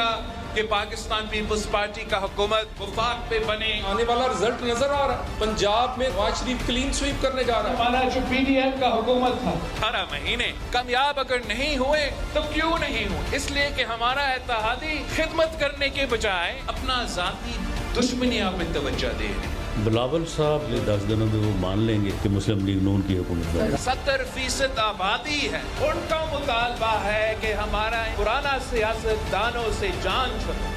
देखा कि Pakistan peoples party का हुकूमत वफाक पे बने। आने वाला रिजल्ट नजर आ रहा है। पंजाब में नवाज शरीफ क्लीन स्वीप करने जा रहा है। हमारा जो PDM का हुकूमत था 18 महीने कामयाब अगर नहीं हुए तो क्यों नहीं हुए? इसलिए कि हमारा इत्तेहादी खिदमत करने के बजाय अपना जाती दुश्मनियां पे तवज्जो दे रहे हैं। बिलावल साहब ये 10 दिनों में वो मान लेंगे कि मुस्लिम लीग नून की हुकूमत है। 70% आबादी है, उनका मुतालबा है कि हमारा पुराना सियासतदानों से जान छुड़ाओ।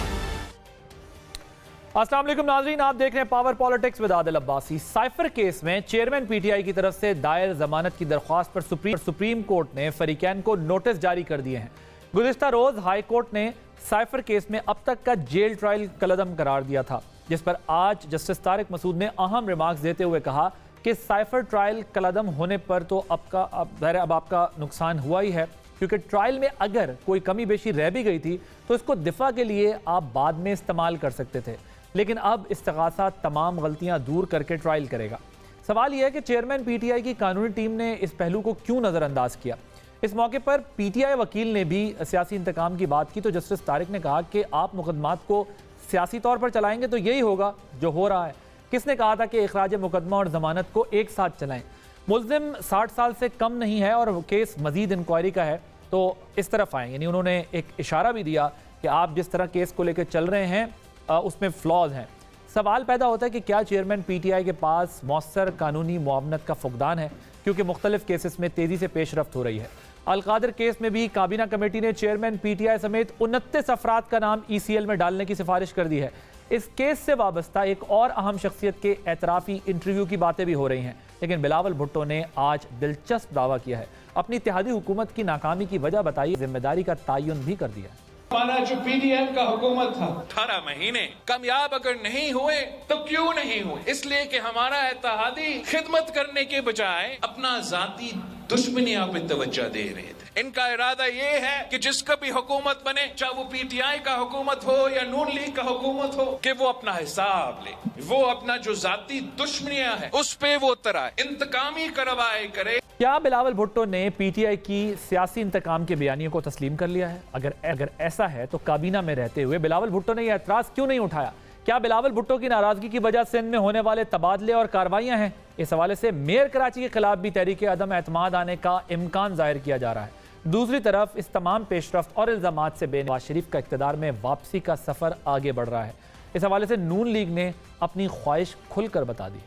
अस्सलाम वालेकुम नाज़रीन, आप देख रहे हैं power politics with Adil Abbasi. Cipher case में चेयरमैन PTI की तरफ से दायर जमानत की दरख्वास्त पर सुप्रीम कोर्ट ने फरीकैन को नोटिस जारी कर दिए हैं। गुज़िश्ता रोज हाई कोर्ट ने साइफर केस में अब तक का जेल ट्रायल कलअदम करार दिया था, जिस पर आज जस्टिस तारिक मसूद ने अहम रिमार्क्स देते हुए कहा कि साइफर ट्रायल कलअदम होने पर तो अब आपका नुकसान हुआ ही है, क्योंकि ट्रायल में अगर कोई कमी बेशी रह भी गई थी तो इसको दिफा के लिए आप बाद में इस्तेमाल कर सकते थे, लेकिन अब इस्तिगासा तमाम गलतियां दूर करके ट्रायल करेगा। सवाल यह है कि चेयरमैन PTI की कानूनी टीम ने इस पहलू को क्यों नज़रअंदाज किया। इस मौके पर PTI वकील ने भी सियासी इंतकाम की बात की तो जस्टिस तारिक ने कहा कि आप मुकदमात को सियासी तौर पर चलाएंगे तो यही होगा जो हो रहा है। किसने कहा था कि इखराज मुकदमा और जमानत को एक साथ चलाएं? मुल्जिम 60 साल से कम नहीं है और केस मजीद इंक्वायरी का है, तो इस तरफ आए। यानी उन्होंने एक इशारा भी दिया कि आप जिस तरह केस को लेकर चल रहे हैं उसमें फ्लॉज हैं। सवाल पैदा होता है कि क्या चेयरमैन PTI के पास मौसर कानूनी मुआवनत का फुकदान है, क्योंकि मुख्तलिफ केसेस में तेज़ी से पेशरफ्त हो रही है। अलकादर केस में भी काबीना कमेटी ने चेयरमैन PTI समेत 29 अफराद का नाम ECL में डालने की सिफारिश कर दी है। इस केस से वाबस्ता एक और अहम शख्सियत के एतराफ़ी इंटरव्यू की बातें भी हो रही हैं, लेकिन बिलावल भुट्टो ने आज दिलचस्प दावा किया है। अपनी इत्तेहादी हुकूमत की नाकामी की वजह बताई, जिम्मेदारी का तयन भी कर दिया है। हमारा जो PDM का हुकूमत था 18 महीने कामयाब अगर नहीं हुए तो क्यों नहीं हुए? इसलिए कि हमारा इत्तेहादी खिदमत करने के बजाय अपना जाती दुश्मनियां पे तवज्जो दे रहे थे। इनका इरादा ये है कि जिसका भी हुकूमत बने, चाहे वो PTI का हुकूमत हो या नून लीग का हुकूमत हो, कि वो अपना हिसाब ले, वो अपना जो जाती दुश्मनियां है उस पे वो तराए, इंतकामी कार्रवाई करे। क्या बिलावल भुट्टो ने PTI की सियासी इंतकाम के बयानियों को तस्लीम कर लिया है? अगर ऐसा है तो काबीना में रहते हुए बिलावल भुट्टो ने यह एतराज़ क्यों नहीं उठाया? क्या बिलावल भुट्टो की नाराजगी की वजह सिंध में होने वाले तबादले और कार्रवाइयां हैं? इस हवाले से मेयर कराची के खिलाफ भी तहरीक अदम एतमाद आने का इम्कान जाहिर किया जा रहा है। दूसरी तरफ इस तमाम पेशरफ्त और इल्जामात से नवाज शरीफ का इक़्तिदार में वापसी का सफ़र आगे बढ़ रहा है। इस हवाले से नून लीग ने अपनी ख्वाहिश खुलकर बता दी।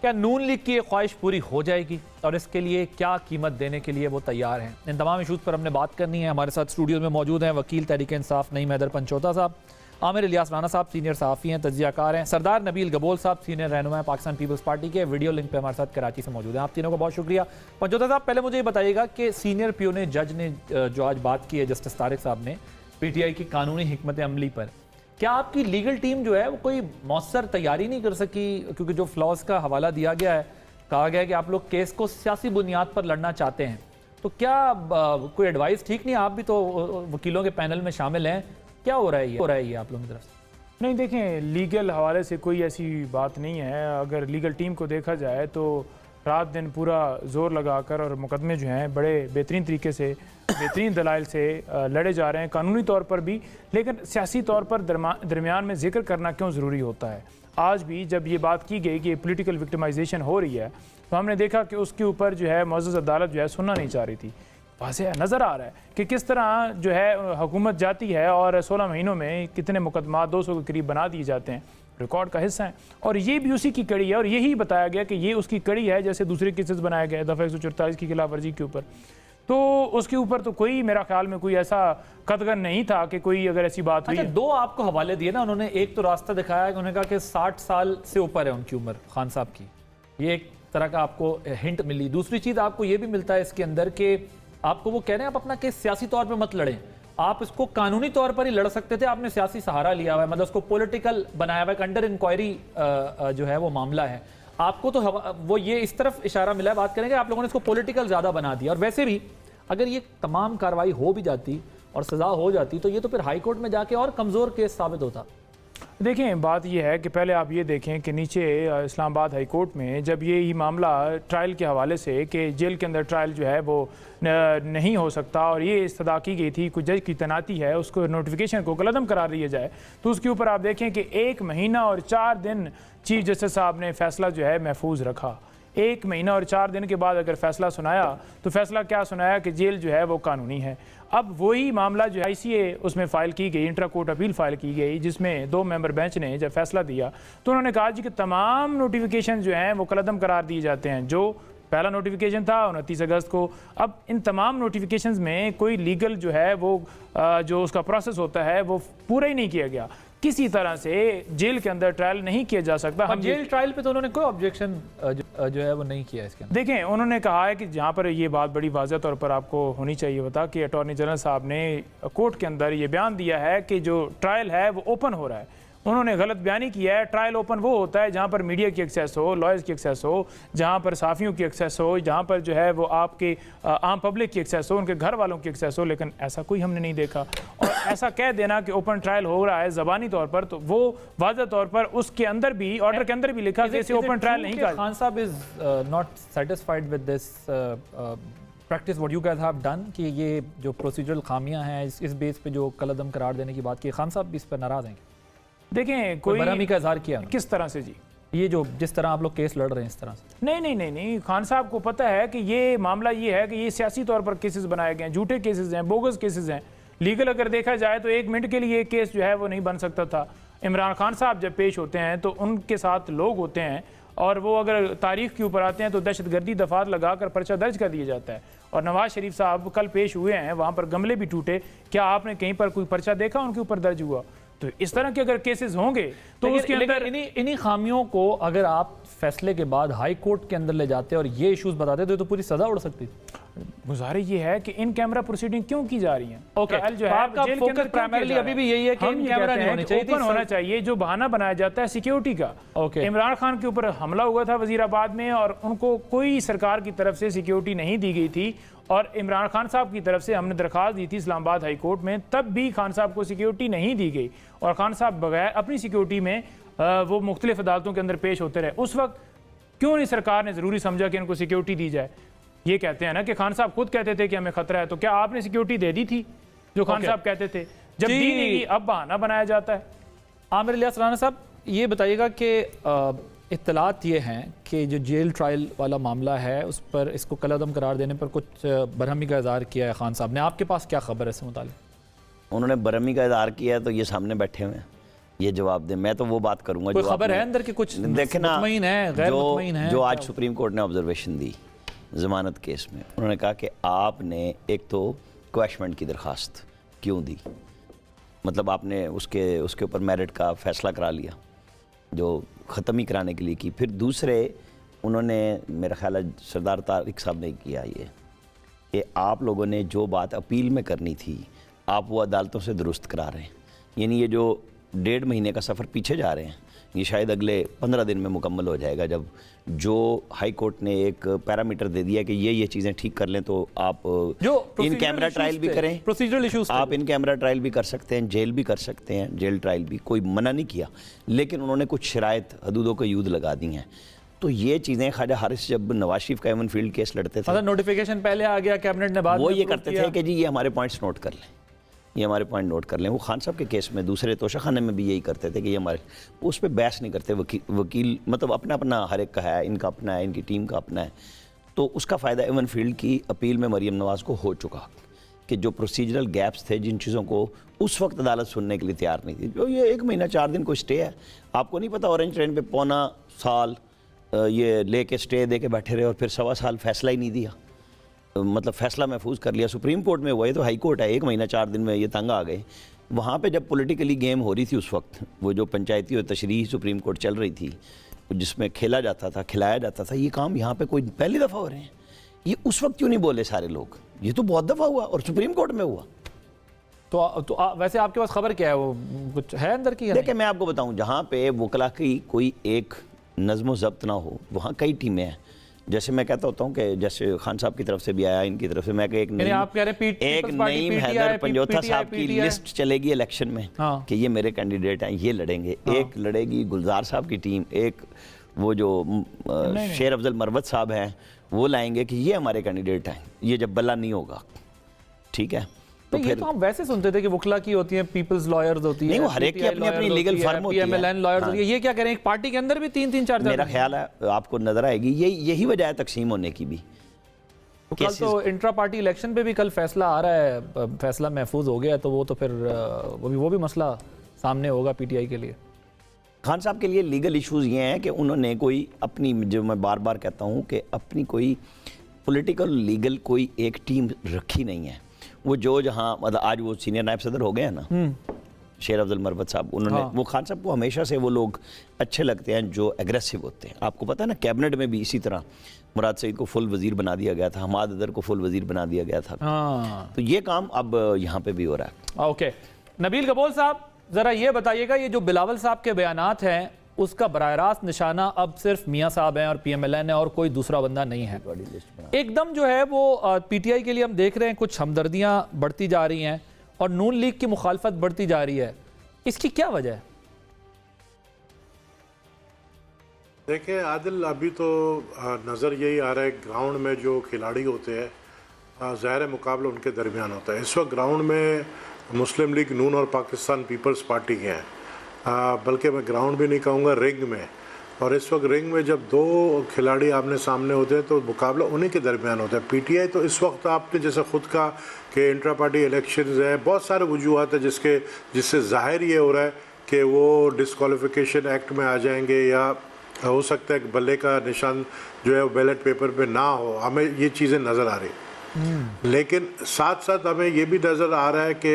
क्या नून लीग की ये ख्वाहिश पूरी हो जाएगी और इसके लिए क्या कीमत देने के लिए वो तैयार हैं? इन तमाम इशूज़ पर हमने बात करनी है। हमारे साथ स्टूडियो में मौजूद हैं वकील तहरीक इंसाफ नईम हैदर पंचोता साहब, आमिर इलियास राना साहब सीनियर सहाफ़ी हैं, तज्ज़ियाकार हैं, सरदार नबील गबोल साहब सीनियर रहनुमा हैं पाकिस्तान पीपल्स पार्टी के। वीडियो लिंक पे हमारे साथ कराची से मौजूद हैं। आप तीनों को बहुत शुक्रिया। पंचोता साहब, पहले मुझे ये बताइएगा कि सीनियर पियोने जज ने जो आज बात की है जस्टिस तारिक साहब ने PTI की कानूनी हिकमत अमली पर, क्या आपकी लीगल टीम जो है वो कोई मौसर तैयारी नहीं कर सकी? क्योंकि जो फ्लॉज का हवाला दिया गया है, कहा गया है कि आप लोग केस को सियासी बुनियाद पर लड़ना चाहते हैं, तो क्या कोई एडवाइस ठीक नहीं? आप भी तो वकीलों के पैनल में शामिल हैं, क्या हो रहा है ये आप लोगों की तरफ से? नहीं, देखें, लीगल हवाले से कोई ऐसी बात नहीं है। अगर लीगल टीम को देखा जाए तो रात दिन पूरा जोर लगाकर और मुकदमे जो हैं बड़े बेहतरीन तरीके से, बेहतरीन दलाइल से लड़े जा रहे हैं, कानूनी तौर पर भी, लेकिन सियासी तौर पर दरमियान में जिक्र करना क्यों ज़रूरी होता है? आज भी जब ये बात की गई कि पॉलिटिकल विक्टिमाइजेशन हो रही है तो हमने देखा कि उसके ऊपर जो है मुअज़्ज़ज़ अदालत जो है सुनना नहीं चाह रही थी। वाज़ेह नज़र आ रहा है कि किस तरह जो है हुकूमत जाती है और 16 महीनों में कितने मुकदमा 200 के करीब बना दिए जाते हैं, रिकॉर्ड का हिस्सा है। और ये भी उसी की कड़ी है और यही बताया गया कि ये उसकी कड़ी है, जैसे दूसरे केसेस बनाए गए दफ़ा 144 की खिलाफ वर्जी के ऊपर, तो उसके ऊपर तो कोई मेरा ख्याल में कोई ऐसा कतगन नहीं था कि कोई अगर ऐसी बात हुई। अच्छा, दो आपको हवाले दिए ना उन्होंने, एक तो रास्ता दिखाया, उन्होंने कहा कि 60 साल से ऊपर है उनकी उम्र खान साहब की, ये एक तरह का आपको हिंट मिली। दूसरी चीज़ आपको ये भी मिलता है इसके अंदर कि आपको वो कह रहे हैं आप अपना केस सियासी तौर पर मत लड़ें, आप इसको कानूनी तौर पर ही लड़ सकते थे, आपने सियासी सहारा लिया हुआ है, मतलब उसको पॉलिटिकल बनाया हुआ है, अंडर इंक्वायरी जो है वो मामला है। आपको तो वो ये इस तरफ इशारा मिला है, बात करेंगे आप लोगों ने इसको पॉलिटिकल ज़्यादा बना दिया। और वैसे भी अगर ये तमाम कार्रवाई हो भी जाती और सज़ा हो जाती तो ये तो फिर हाई कोर्ट में जाके और कमज़ोर केस साबित होता। देखें, बात यह है कि पहले आप ये देखें कि नीचे इस्लामाबाद हाई कोर्ट में जब ये मामला ट्रायल के हवाले से कि जेल के अंदर ट्रायल जो है वो नहीं हो सकता और ये इस्तदा की गई थी, कुछ जज की तैनाती है, उसको नोटिफिकेशन को कलअदम करार दिया जाए, तो उसके ऊपर आप देखें कि 1 महीना और 4 दिन चीफ जस्टिस साहब ने फैसला जो है महफूज रखा। 1 महीना और 4 दिन के बाद अगर फैसला सुनाया तो फैसला क्या सुनाया कि जेल जो है वो कानूनी है। अब वही मामला जो है ICA उसमें फ़ाइल की गई, इंट्रा कोर्ट अपील फ़ाइल की गई, जिसमें 2 मेंबर बेंच ने जब फैसला दिया तो उन्होंने कहा जी कि तमाम नोटिफिकेशन जो हैं वो कलअदम करार दिए जाते हैं। जो पहला नोटिफिकेशन था 29 अगस्त को, अब इन तमाम नोटिफिकेशंस में कोई लीगल जो है वो जो उसका प्रोसेस होता है वो पूरा ही नहीं किया गया। किसी तरह से जेल के अंदर ट्रायल नहीं किया जा सकता। हम जेल ट्रायल पे तो उन्होंने कोई ऑब्जेक्शन जो है वो नहीं किया इसके अंदर। देखें, उन्होंने कहा है कि जहाँ पर ये बात बड़ी वाज़ेह तौर पर आपको होनी चाहिए बता कि अटॉर्नी जनरल साहब ने कोर्ट के अंदर ये बयान दिया है कि जो ट्रायल है वो ओपन हो रहा है। उन्होंने गलत बयानी किया है। ट्रायल ओपन वो होता है जहाँ पर मीडिया की एक्सेस हो, लॉयर्स की एक्सेस हो, जहाँ पर साफ़ियों की एक्सेस हो, जहाँ पर जो है वो आपके आम पब्लिक की एक्सेस हो, उनके घर वालों की एक्सेस हो, लेकिन ऐसा कोई हमने नहीं देखा। और ऐसा कह देना कि ओपन ट्रायल हो रहा है ज़बानी तौर पर, तो वो वाज़ेह तौर पर उसके अंदर भी ऑर्डर के अंदर भी लिखा कि इसे ओपन ट्रायल नहीं कहा। खान साहब is not satisfied with this practice what you guys have done कि ये जो प्रोसीजरल खामियां हैं इस बेस पे जो कलअदम करार देने की बात की, खान साहब इस पर नाराज़ हैं? देखें, कोई बरहमी का इजहार किया किस तरह से जी? ये जो जिस तरह आप लोग केस लड़ रहे हैं इस तरह से? नहीं, खान साहब को पता है कि ये मामला ये है कि ये सियासी तौर पर केसेस बनाए गए हैं, झूठे केसेस हैं, बोगस केसेस हैं। लीगल अगर देखा जाए तो 1 मिनट के लिए एक केस जो है वो नहीं बन सकता था। इमरान खान साहब जब पेश होते हैं तो उनके साथ लोग होते हैं और वो अगर तारीख के ऊपर आते हैं तो दहशतगर्दी दफात लगाकर पर्चा दर्ज कर दिया जाता है। और नवाज शरीफ साहब कल पेश हुए हैं, वहाँ पर गमले भी टूटे। क्या आपने कहीं पर कोई पर्चा देखा उनके ऊपर दर्ज हुआ? तो इस तरह के अगर केसेस होंगे तो उसके अंदर इन्हीं खामियों को अगर आप फैसले के बाद हाई कोर्ट के अंदर ले जाते और ये इश्यूज बताते तो पूरी सज़ा उड़ सकती थी। गुजारिश ये है कि इन कैमरा प्रोसीडिंग क्यों की जा रही है? ट्रायल जो है आपका फोकस प्राइमरली अभी भी यही है कि इन कैमरा नहीं होनी चाहिए, ओपन होना चाहिए। जो बहाना बनाया जाता है सिक्योरिटी का, इमरान खान के ऊपर हमला हुआ था वजीराबाद में और उनको कोई सरकार की तरफ से सिक्योरिटी नहीं दी गई थी और इमरान खान साहब की तरफ से हमने दरख्वास्त दी थी इस्लामाबाद हाई कोर्ट में, तब भी खान साहब को सिक्योरिटी नहीं दी गई और खान साहब बगैर अपनी सिक्योरिटी में वो मुख्तलिफ अदालतों के अंदर पेश होते रहे। उस वक्त क्यों नहीं सरकार ने ज़रूरी समझा कि इनको सिक्योरिटी दी जाए? ये कहते हैं ना कि खान साहब खुद कहते थे कि हमें खतरा है, तो क्या आपने सिक्योरिटी दे दी थी जो खान साहब कहते थे? जब दी नहीं, अब बहाना बनाया जाता है। आमिर इलियास राना साहब, ये बताइएगा कि इत्तलात ये हैं कि जो जेल ट्रायल वाला मामला है उस पर इसको कलअदम करार देने पर कुछ बरहमी का इज़हार किया है खान साहब ने, आपके पास क्या खबर है इससे मुताल्लिक़? उन्होंने बरहमी का इज़हार किया है तो ये सामने बैठे हुए हैं, ये जवाब दें। मैं तो वो बात करूंगा कोई खबर है अंदर की कुछ देखे ना, मुतमईन है, गैर मुतमईन है? जो आज सुप्रीम कोर्ट ने ऑब्जर्वेशन दी ज़मानत केस में, उन्होंने कहा कि आपने एक तो क्वैशमेंट की दरख्वास्त क्यों दी, मतलब आपने उसके ऊपर मेरिट का फैसला करा लिया जो ख़त्म ही कराने के लिए की। फिर दूसरे उन्होंने, मेरा ख्याल है सरदार तारिक साहब ने किया ये कि आप लोगों ने जो बात अपील में करनी थी आप वो अदालतों से दुरुस्त करा रहे हैं। यानी ये जो 1.5 महीने का सफ़र पीछे जा रहे हैं ये शायद अगले 15 दिन में मुकम्मल हो जाएगा, जब जो हाई कोर्ट ने एक पैरामीटर दे दिया कि ये चीज़ें ठीक कर लें तो आप इन कैमरा ट्रायल भी करें, प्रोसीजरल इश्यूज आप इन कैमरा ट्रायल भी कर सकते हैं, जेल भी कर सकते हैं, जेल ट्रायल भी, कोई मना नहीं किया, लेकिन उन्होंने कुछ शराइत हदूदों को यूद लगा दी हैं। तो ये चीज़ें ख्वाजा हारिस जब नवाज शरीफ का एवन फील्ड केस लड़ते थे, नोटिफिकेशन पहले आ गया, कैबिनेट ने बाद वो ये करते थे कि जी ये हमारे पॉइंट्स नोट कर लें, ये हमारे पॉइंट नोट कर लें। वो खान साहब के केस में दूसरे तोशाखाने में भी यही करते थे कि ये हमारे, उस पर बहस नहीं करते। वकील मतलब अपना अपना हर एक का है, इनका अपना है, इनकी टीम का अपना है। तो उसका फ़ायदा एवन फील्ड की अपील में मरीम नवाज़ को हो चुका कि जो प्रोसीजरल गैप्स थे, जिन चीज़ों को उस वक्त अदालत सुनने के लिए तैयार नहीं थी, जो ये 1 महीना 4 दिन को स्टे है, आपको नहीं पता ऑरेंज ट्रेन पर पौना साल ये ले के स्टे दे के बैठे रहे और फिर 1.25 साल फैसला ही नहीं दिया, मतलब फ़ैसला महफूज कर लिया। सुप्रीम कोर्ट में हुआ, ये तो हाई कोर्ट है, 1 महीना 4 दिन में ये तंग आ गए। वहाँ पे जब पॉलिटिकली गेम हो रही थी उस वक्त, वो जो पंचायती और तशरीही सुप्रीम कोर्ट चल रही थी जिसमें खेला जाता था, खिलाया जाता था, ये काम यहाँ पे कोई पहली दफ़ा हो रहे हैं। ये उस वक्त क्यों नहीं बोले सारे लोग? ये तो बहुत दफ़ा हुआ और सुप्रीम कोर्ट में हुआ। तो वैसे आपके पास खबर क्या है, वो कुछ है अंदर की? देखिए मैं आपको बताऊँ, जहाँ पे वकला की कोई एक नज़्म ज़ब्त ना हो, वहाँ कई टीमें हैं। जैसे मैं कहता होता हूँ कि जैसे खान साहब की तरफ से भी आया, इनकी तरफ से, मैं कि आप कह रहे हैं एक नईम हैदर पंजोथा साहब की लिस्ट चलेगी इलेक्शन में कि ये मेरे कैंडिडेट हैं, ये लड़ेंगे। एक लड़ेगी गुलजार साहब की टीम, एक वो जो शेर अफजल मरवत साहब हैं वो लाएंगे कि ये हमारे कैंडिडेट हैं, ये जब बल्ला नहीं होगा, ठीक है। तो ये तो हम वैसे सुनते थे कि वकला की होती है, पीपल्स लॉयर्स होती है, नहीं वो हर एक की अपनी अपनी लीगल फर्म होती है, पीएमएलएन लॉयर्स होती है। ये क्या कह रहे हैं, एक पार्टी के अंदर भी 3-3 4-4 मेरा ख्याल है आपको नजर आएगी, यही वजह है तकसीम होने की भी। कल तो इंट्रा पार्टी इलेक्शन पे भी कल फैसला आ रहा है, फैसला महफूज हो गया, तो वो तो फिर वो भी मसला सामने होगा पीटीआई के लिए। खान साहब के लिए लीगल इश्यूज ये हैं कि उन्होंने कोई अपनी, जो मैं बार बार कहता हूँ कि अपनी कोई पॉलिटिकल लीगल कोई एक टीम रखी नहीं है। वो जो जहाँ मतलब आज वो सीनियर नायब सदर हो गए हैं ना शेर अफजल मरवत साहब, उन्होंने वो खान साहब को हमेशा से वो लोग अच्छे लगते हैं जो एग्रेसिव होते हैं। आपको पता है ना, कैबिनेट में भी इसी तरह मुराद सईद को फुल वजीर बना दिया गया था, हमाद अदर को फुल वजीर बना दिया गया था। तो ये काम अब यहाँ पे भी हो रहा है। ओके, नबील कबोल साहब जरा ये बताइएगा, ये जो बिलावल साहब के बयानात हैं उसका बराह रास्त निशाना अब सिर्फ मियाँ साहब हैं और पीएमएलएन है और कोई दूसरा बंदा नहीं है। एकदम जो है वो पीटीआई के लिए हम देख रहे हैं कुछ हमदर्दियाँ बढ़ती जा रही हैं और नून लीग की मुखालफत बढ़ती जा रही है, इसकी क्या वजह है? देखिए आदिल, अभी तो नज़र यही आ रहा है ग्राउंड में जो खिलाड़ी होते हैं ज़ाहिर मुकाबला उनके दरमियान होता है। इस वक्त ग्राउंड में मुस्लिम लीग नून और पाकिस्तान पीपल्स पार्टी के हैं, बल्कि मैं ग्राउंड भी नहीं कहूँगा, रिंग में। और इस वक्त रिंग में जब दो खिलाड़ी आमने सामने होते हैं तो मुकाबला उन्हीं के दरमियान होता है। पीटीआई तो इस वक्त आपने जैसे ख़ुद कहा कि इंट्रा पार्टी इलेक्शंस है, बहुत सारे वजूहत है जिससे ज़ाहिर ये हो रहा है कि वो डिस्क्वालिफिकेशन एक्ट में आ जाएंगे या हो सकता है कि बल्ले का निशान जो है वो बैलेट पेपर पे ना हो। हमें ये चीज़ें नज़र आ रही, लेकिन साथ साथ हमें ये भी नज़र आ रहा है कि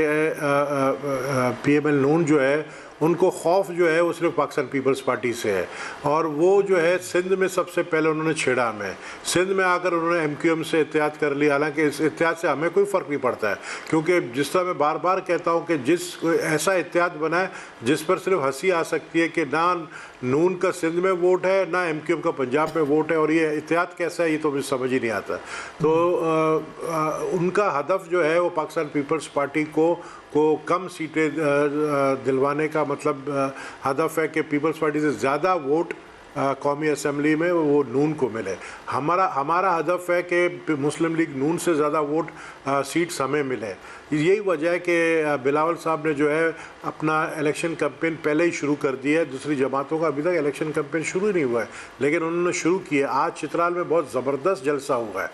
पीएमएल नून जो है उनको खौफ जो है वो सिर्फ पाकिस्तान पीपल्स पार्टी से है। और वो जो है सिंध में सबसे पहले उन्होंने छेड़ा हमें, सिंध में आकर उन्होंने एमक्यूएम से एहतियात कर लिया। हालांकि इस एहतियात से हमें कोई फ़र्क नहीं पड़ता है, क्योंकि जिस तरह मैं बार बार कहता हूँ कि जिस ऐसा एहतियात बना है जिस पर सिर्फ हंसी आ सकती है कि ना नून का सिंध में वोट है ना एमक्यूएम का पंजाब में वोट है, और ये एहतियात कैसा है ये तो मुझे समझ ही नहीं आता। तो उनका हदफ जो है वो पाकिस्तान पीपल्स पार्टी को कम सीटें दिलवाने का मतलब हदफ है कि पीपल्स पार्टी से ज़्यादा वोट कौमी असम्बली में वो नून को मिले। हमारा हदफ है कि मुस्लिम लीग नून से ज़्यादा वोट सीट्स हमें मिले। यही वजह है कि बिलावल साहब ने जो है अपना इलेक्शन कैंपेन पहले ही शुरू कर दिया है। दूसरी जमातों का अभी तक इलेक्शन कैंपेन शुरू ही नहीं हुआ है, लेकिन उन्होंने शुरू किया। आज चित्राल में बहुत ज़बरदस्त जलसा हुआ है।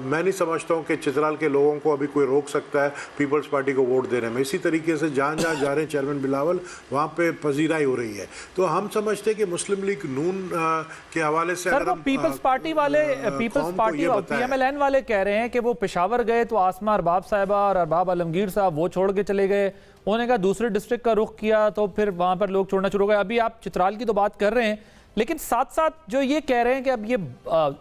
मैं नहीं समझता हूँ कि चित्राल के लोगों को अभी कोई रोक सकता है पीपल्स पार्टी को वोट देने में। इसी तरीके से जहाँ जहाँ जा रहे हैं चेयरमैन बिलावल, वहाँ पे पजीराई हो रही है। तो हम समझते हैं कि मुस्लिम लीग नून के हवाले से सर, वो पीपल्स पार्टी वाले, पीपल्स पार्टी पीएमएलएन वाले कह रहे हैं कि वो पेशावर गए तो आसमा अरबाब साहिबा और अरबाब आलमगीर साहब वो छोड़ के चले गए, उन्होंने कहा दूसरे डिस्ट्रिक्ट का रुख किया तो फिर वहाँ पर लोग छोड़ना शुरू हो गए। अभी आप चित्राल की तो बात कर रहे हैं, लेकिन साथ साथ जो ये कह रहे हैं कि अब ये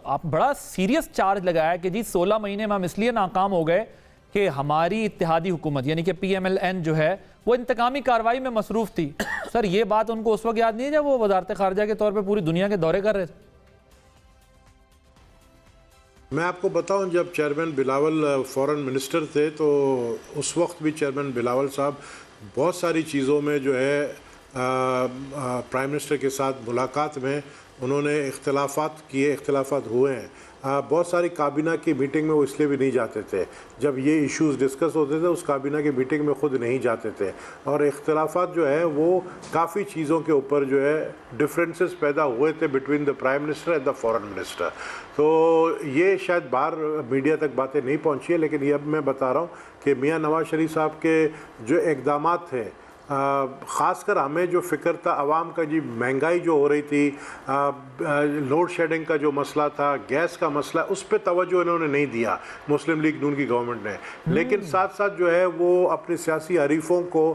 आप बड़ा सीरियस चार्ज लगाया कि जी 16 महीने में हम इसलिए नाकाम हो गए कि हमारी इत्तेहादी हुकूमत यानी कि पीएमएलएन जो है वो इंतकामी कार्रवाई में मसरूफ थी। सर, ये बात उनको उस वक्त याद नहीं है जब वो वजारत खारजा के तौर पर पूरी दुनिया के दौरे कर रहे थे? मैं आपको बताऊं, जब चेयरमैन बिलावल फॉरेन मिनिस्टर थे तो उस वक्त भी चेयरमैन बिलावल साहब बहुत सारी चीज़ों में जो है प्राइम मिनिस्टर के साथ मुलाकात में उन्होंने इख्तलाफात किए, इख्तलाफात हुए हैं। बहुत सारी काबीना की मीटिंग में वो इसलिए भी नहीं जाते थे, जब ये इश्यूज़ डिस्कस होते थे उस काबीना की मीटिंग में ख़ुद नहीं जाते थे। और इख्तलाफात जो है वो काफ़ी चीज़ों के ऊपर जो है डिफरेंसेस पैदा हुए थे between the prime minister and the foreign minister. तो ये शायद बाहर मीडिया तक बातें नहीं पहुँची है, लेकिन ये अब मैं बता रहा हूँ कि मियाँ नवाज शरीफ साहब के जो इक़दामात थे, ख़ासकर हमें जो फ़िक्र था आवाम का, जी महंगाई जो हो रही थी, लोड शेडिंग का जो मसला था, गैस का मसला, उस पर तवज्जो इन्होंने नहीं दिया मुस्लिम लीग नून की गवर्नमेंट ने। लेकिन साथ साथ जो है वो अपने सियासी हरीफों को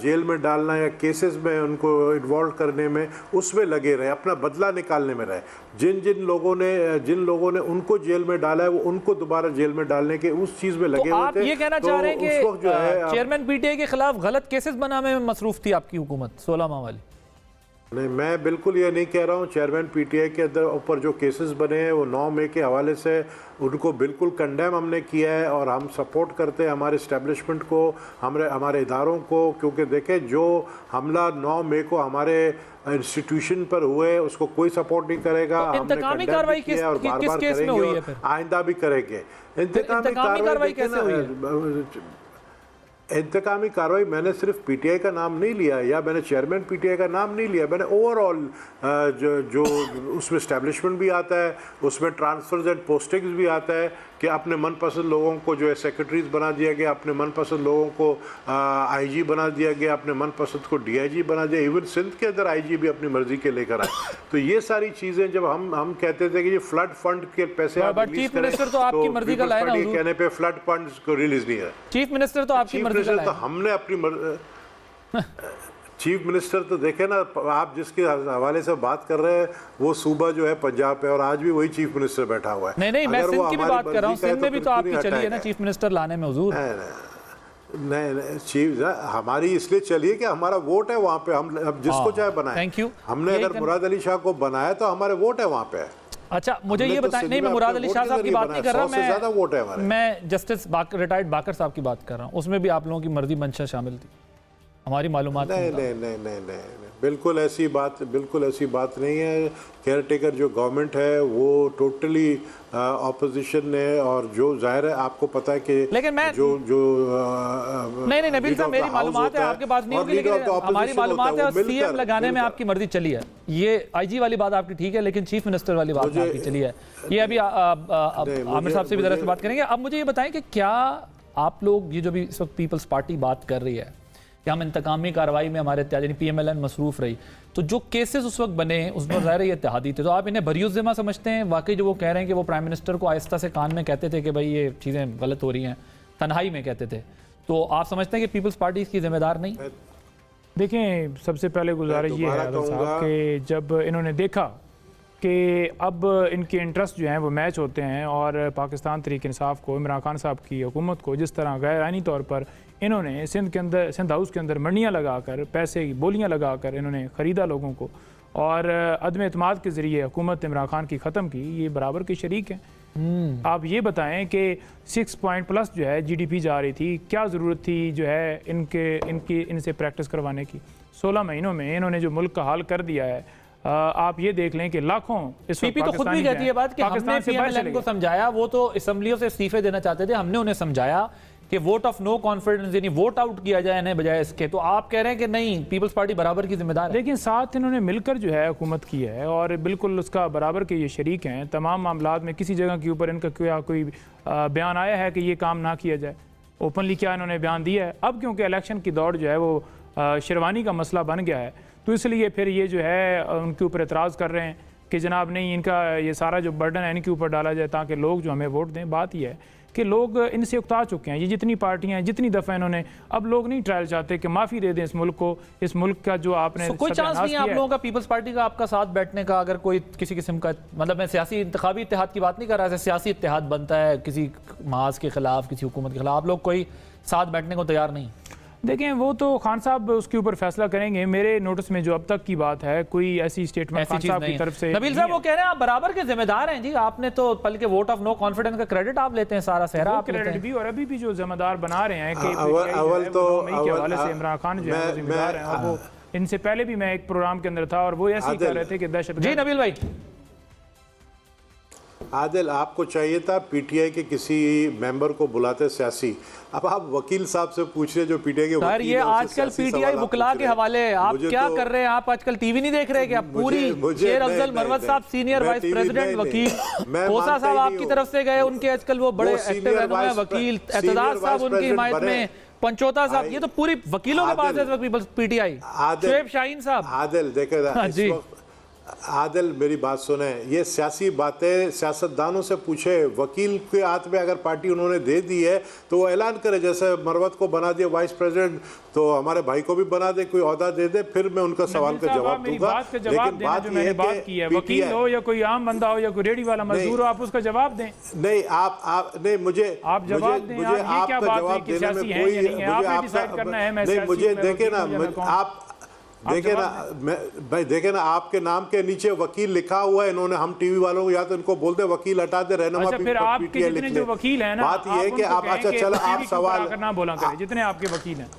जेल में डालना या केसेस में उनको इन्वॉल्व करने में उसमें लगे रहे, अपना बदला निकालने में रहे। जिन लोगों ने उनको जेल में डाला है वो उनको दोबारा जेल में डालने के उस चीज़ में लगे हुए थे। आप ये कहना चाह रहे हैं कि चेयरमैन पीटीआई के खिलाफ गलत केसेस बनाने में मसरूफ थी आपकी हुकूमत 16 माह वाली? नहीं, मैं बिल्कुल ये नहीं कह रहा हूँ। चेयरमैन पीटीआई के अंदर ऊपर जो केसेस बने हैं वो 9 मई के हवाले से उनको बिल्कुल कंडेम हमने किया है और हम सपोर्ट करते हैं हमारे इस्टेब्लिशमेंट को, हमारे इदारों को, क्योंकि देखें जो हमला 9 मई को हमारे इंस्टीट्यूशन पर हुए उसको कोई सपोर्ट नहीं करेगा। तो इंतकामी कार्रवाई किस केस में हुई है फिर? आइंदा भी करेंगे। इंतकामी कार्रवाई कैसे हुई है? इंतकामी कार्रवाई मैंने सिर्फ पीटीआई का नाम नहीं लिया या मैंने चेयरमैन पीटीआई का नाम नहीं लिया, मैंने ओवरऑल जो उसमें एस्टेब्लिशमेंट भी आता है, उसमें ट्रांसफर्स एंड पोस्टिंग्स भी आता है कि अपने मनपसंद लोगों को जो है सेक्रेटरीज बना दिया गया, अपने मनपसंद लोगों को आईजी बना दिया गया, अपने मनपसंद को डीआईजी बना दिया, इवन सिंध के अंदर आईजी भी अपनी मर्जी के लेकर आए। तो ये सारी चीज़ें जब हम कहते थे कि ये फ्लड फंड के पैसे आप रिलीज करें, तो आपकी मर्जी का लाया ना, कहने पे फ्लड फंड को रिलीज नहीं है। चीफ मिनिस्टर तो आपकी मर्जी का तो हमने अपनी चीफ मिनिस्टर तो देखे ना, आप जिसके हवाले से बात कर रहे हैं वो सूबा जो है पंजाब पे, और आज भी वही चीफ मिनिस्टर बैठा हुआ है। नहीं, मैं सिंध की भी बात कर रहा हूँ। सिंध में भी तो आपकी चली है ना चीफ मिनिस्टर लाने में हुजूर। नहीं, चीफ हमारी इसलिए चलिए कि हमारा वोट है वहाँ पे, हम जिसको चाहे बनाए। Thank you. हमने अगर मुराद अली शाह को बनाया तो हमारे वोट है वहाँ पे। अच्छा, मुझे ये बताएं। नहीं, मैं मुराद अली शाह साहब की बात नहीं कर रहा, मैं जस्टिस रिटायर्ड बाकर साहब की बात कर रहा हूँ। उसमें भी आप लोगों की मर्जी मंशा शामिल थी हमारी मालूमात। नहीं, बिल्कुल ऐसी बात नहीं है। केयर टेकर जो गवर्नमेंट है वो टोटली ऑपोजिशन है, और जो जाहिर है आपको पता है कि लेकिन मैं जो नहीं नबील साहब, मेरी मालूमात है आपके पास नहीं होगी, लेकिन हमारी मालूमात है और सीएम लगाने में आपकी मर्जी चली है। ये आईजी वाली बात आपकी ठीक है, लेकिन चीफ मिनिस्टर वाली बात आपकी चली है। ये अभी आमिर साहब से भी जरा से बात करेंगे। अब मुझे ये बताएं कि क्या आप लोग, ये जो भी इस वक्त पीपल्स पार्टी बात कर रही है कि हम इंतकामी कार्रवाई में हमारे यानी पीएमएलएन मसरूफ रही, तो जो केसेस उस वक्त बने उस पर ज़ाहिर ये इत्तेहादी थे, तो आप इन्हें बरियुज़ ज़िम्मा समझते हैं? वाकई जो वो कह रहे हैं कि वो प्राइम मिनिस्टर को आहिस्ता से कान में कहते थे कि भाई ये चीज़ें गलत हो रही हैं, तन्हाई में कहते थे, तो आप समझते हैं कि पीपल्स पार्टी इसकी जिम्मेदार नहीं? देखें, सबसे पहले गुजारिश ये है साहब कि जब इन्होंने देखा कि अब इनके इंटरेस्ट जो हैं वो मैच होते हैं और पाकिस्तान तहरीक इंसाफ को, इमरान खान साहब की हुकूमत को जिस तरह गैर आइनी तौर पर इन्होंने सिंध हाउस के अंदर मंडियाँ लगाकर, पैसे की बोलियाँ लगाकर इन्होंने ख़रीदा लोगों को और अदम एतमाद के ज़रिए हुकूमत इमरान खान की ख़त्म की, ये बराबर के शरीक हैं। आप ये बताएं कि 6 पॉइंट प्लस जो है जीडीपी जा रही थी, क्या ज़रूरत थी जो है इनसे प्रैक्टिस करवाने की? 16 महीनों में इन्होंने जो मुल्क का हाल कर दिया है, आप ये देख लें कि लाखों पीपी तो खुद भी कहती है बात कि हमने पीएमएलएन को समझाया, वो तो असेंबलियों से इस्तीफे देना चाहते थे, हमने उन्हें समझाया कि वोट ऑफ नो कॉन्फिडेंस यानी वोट आउट किया जाए इन्हें बजाय इसके, तो आप कह रहे हैं कि नहीं पीपल्स पार्टी बराबर की जिम्मेदार है। लेकिन साथ इन्होंने मिलकर जो है हुकूमत की है और बिल्कुल उसका बराबर के ये शरीक हैं। तमाम मामलात में किसी जगह के ऊपर इनका कोई बयान आया है कि ये काम ना किया जाए? ओपनली क्या इन्होंने बयान दिया है? अब क्योंकि इलेक्शन की दौड़ जो है वो शेरवानी का मसला बन गया है, तो इसलिए फिर ये जो है उनके ऊपर एतराज़ कर रहे हैं कि जनाब नहीं, इनका ये सारा जो बर्डन है इनके ऊपर डाला जाए ताकि लोग जो हमें वोट दें। बात यह है कि लोग इनसे उकता चुके हैं। ये जितनी पार्टियां हैं, जितनी दफ़ा इन्होंने, अब लोग नहीं ट्रायल चाहते कि माफ़ी दे दें इस मुल्क को, इस मुल्क का जो आपने कोई चांस नहीं है आप लोगों का पीपल्स पार्टी का आपका साथ बैठने का? अगर कोई किसी किस्म का, मतलब मैं सियासी इंतखाबी इत्तेहाद की बात नहीं कर रहा, सियासी इत्तेहाद बनता है किसी महाज के खिलाफ, किसी हुकूमत के खिलाफ, आप लोग कोई साथ बैठने को तैयार नहीं? देखें, वो तो खान साहब उसके ऊपर फैसला करेंगे। मेरे नोटिस में जो अब तक की बात है, कोई ऐसी स्टेटमेंट खान साहब की तरफ से नबील साहब वो कह रहे हैं आप बराबर के जिम्मेदार हैं जी, आपने तो पल के वोट ऑफ नो कॉन्फिडेंस का क्रेडिट आप लेते हैं, सारा सहरा आप लेते हैं भी, और अभी भी जो जिम्मेदार बना रहे हैं कि अव्वल तो के हवाले से इमरान खान जो है जिम्मेदार हैं। और वो इनसे पहले भी मैं एक प्रोग्राम के अंदर था और वो ऐसे ही कह रहे थे कि दहशत। जी नबील भाई। आदिल, आपको चाहिए था पीटीआई के किसी मेंबर को बुलाते सियासी, अब आप वकील साहब से पूछ रहे जो पीटीआई के सर, ये आजकल पीटीआई वकला के हवाले आप क्या कर रहे हैं? आप आजकल टीवी नहीं देख रहे क्या? पूरी शेर अफजल मरवत साहब सीनियर वाइस प्रेसिडेंट वकील, कोसा साहब आपकी तरफ से गए, उनके आजकल वो बड़े एक्टिव रहनुमा है वकील, एतजाज साहब उनकी हिमायत में, पंचोता साहब, ये तो पूरी वकीलों के पास है पीटीआई, शुएब शाहीन साहब। आदिल देखे आदिल, मेरी बात सुने, ये सियासी बातें सियासतदानों से पूछे, वकील के हाथ में अगर पार्टी उन्होंने दे दी है तो वो ऐलान करे, जैसे मरवत को बना दिया वाइस प्रेसिडेंट, तो हमारे भाई को भी बना दे, कोई ओहदा दे दे, फिर मैं उनका सवाल का जवाब दूंगा। लेकिन बात की है, वकील हो या कोई आम बंदा हो या कोई रेडी वाला मजदूर हो, आप उसका जवाब दें। नहीं, आप नहीं, मुझे आप जवाब दें। मुझे आपका जवाब देने में कोई, मुझे नहीं, मुझे देखे ना, आप देखिए ना, भाई देखे ना, आपके नाम के नीचे वकील लिखा हुआ है, इन्होंने, हम टीवी वालों को या तो इनको बोलते वकील हटा दे, रहनुमा अच्छा, फिर आपके जितने जो वकील हैं ना, बात ये है कि आप, अच्छा चलो आप सवाल ना बोला करें, जितने आपके वकील हैं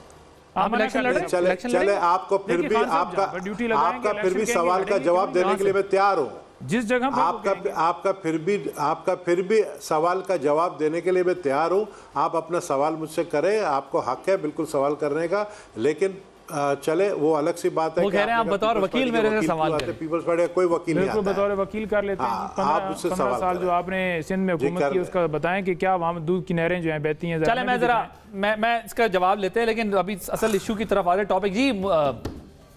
चले आपको फिर भी आपका फिर भी सवाल का जवाब देने के लिए मैं तैयार हूँ। जिस जगह आपका फिर भी सवाल का जवाब देने के लिए मैं तैयार हूँ। आप अपना सवाल मुझसे करें, आपको हक है बिल्कुल सवाल करने का, लेकिन चले वो अलग सी बात है। वो कह रहे हैं आप बतौर वकील मेरे से सवाल करें। पीपल्स पार्टी का कोई वकील नहीं आता है। बतौर वकील कर लेते हैं। आप उससे 15 साल जो आपने सिंध में हुकूमत की, उसका बताएं कि क्या वहाँ दूध की नहरें जो हैं बहती हैं। चले मैं जरा मैं इसका जवाब लेते हैं, लेकिन अभी असल इशू की तरफ आ रहे टॉपिक। जी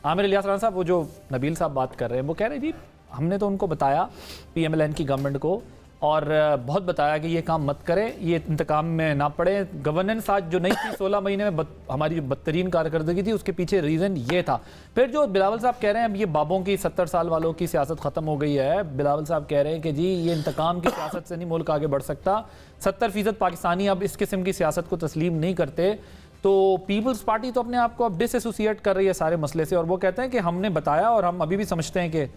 आमिर इलियास राना साहब, वो जो नबील साहब बात कर रहे हैं, वो कह रहे हैं जी हमने तो उनको बताया PMLN की गवर्नमेंट को, और बहुत बताया कि ये काम मत करें, ये इंतकाम में ना पड़े। गवर्नेंस आज जो नहीं थी 16 महीने में हमारी जो बदतरीन कारकर्दगी थी, उसके पीछे रीज़न ये था। फिर जो बिलावल साहब कह रहे हैं अब ये बाबों की 70 साल वालों की सियासत ख़त्म हो गई है, बिलावल साहब कह रहे हैं कि जी ये इंतकाम की सियासत से नहीं मुल्क आगे बढ़ सकता। 70% पाकिस्तानी अब इस किस्म की सियासत को तस्लीम नहीं करते। तो पीपल्स पार्टी तो अपने आप को अब डिसएसोसिएट कर रही है सारे मसले से, और वो कहते हैं कि हमने बताया और हम अभी भी समझते हैं कि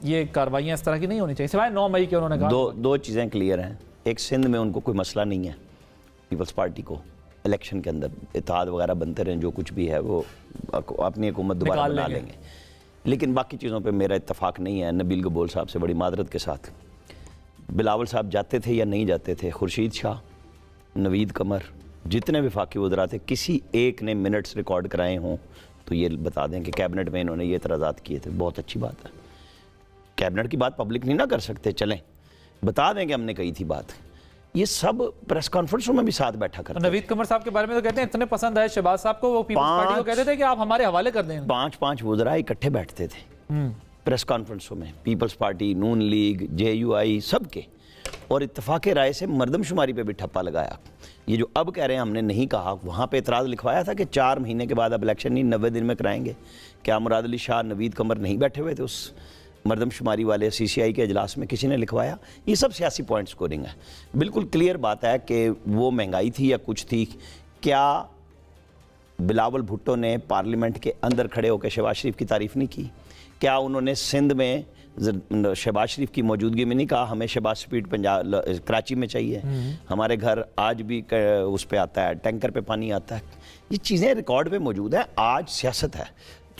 ये कार्रवाइयाँ इस तरह की नहीं होनी चाहिए, सिवाय 9 मई के उन्होंने कहा। दो चीज़ें क्लियर हैं। एक, सिंध में उनको कोई मसला नहीं है पीपल्स पार्टी को, इलेक्शन के अंदर इत्तेहाद वगैरह बनते रहें, जो कुछ भी है वो अपनी हुकूमत दोबारा बना लेंगे। लेकिन बाकी चीज़ों पे मेरा इत्तेफाक नहीं है नबील गबोल साहब से, बड़ी मादरत के साथ। बिलावल साहब जाते थे या नहीं जाते थे, खुर्शीद शाह, नवीद कमर, जितने वफाकी वज़रा थे, किसी एक ने मिनट्स रिकॉर्ड कराए हों तो ये बता दें कि कैबिनेट में इन्होंने ये एतराज़ात किए थे। बहुत अच्छी बात है। कैबिनेट की बात पब्लिक नहीं ना कर सकते, चलें बता दें कि हमने कही थी बात। ये सब प्रेस कॉन्फ्रेंसों में भी साथ बैठा करते थे। नवीद कमर साहब के बारे में तो कहते हैं इतने पसंद आए शहबाज साहब को, वो पीपल्स पार्टी को कहते थे कि आप हमारे हवाले कर दें। 5 वज़रा इकट्ठे बैठते थे प्रेस कॉन्फ्रेंसों में, पीपल्स पार्टी, नून लीग, JUI सबके, और इत्तफाक़ राय से मरदमशुमारी पे भी ठप्पा लगाया। ये जो अब कह रहे हैं हमने नहीं कहा, वहाँ पे एतराज़ लिखवाया था कि 4 महीने के बाद अब इलेक्शन नहीं 90 दिन में कराएंगे। क्या मुराद अली शाह, नवीद कमर नहीं बैठे हुए थे उस मरदमशुमारी वाले CCI के अजलास में? किसी ने लिखवाया? ये सब सियासी पॉइंट स्कोरिंग है। बिल्कुल क्लियर बात है कि वो महंगाई थी या कुछ थी। क्या बिलावल भुट्टो ने पार्लियामेंट के अंदर खड़े होकर शहबाज शरीफ की तारीफ़ नहीं की? क्या उन्होंने सिंध में शहबाज शरीफ की मौजूदगी में नहीं कहा हमें शहबाज स्पीड पंजाब कराची में चाहिए, हमारे घर आज भी उस पे आता है, टैंकर पे पानी आता है? ये चीज़ें रिकॉर्ड पे मौजूद है। आज सियासत है,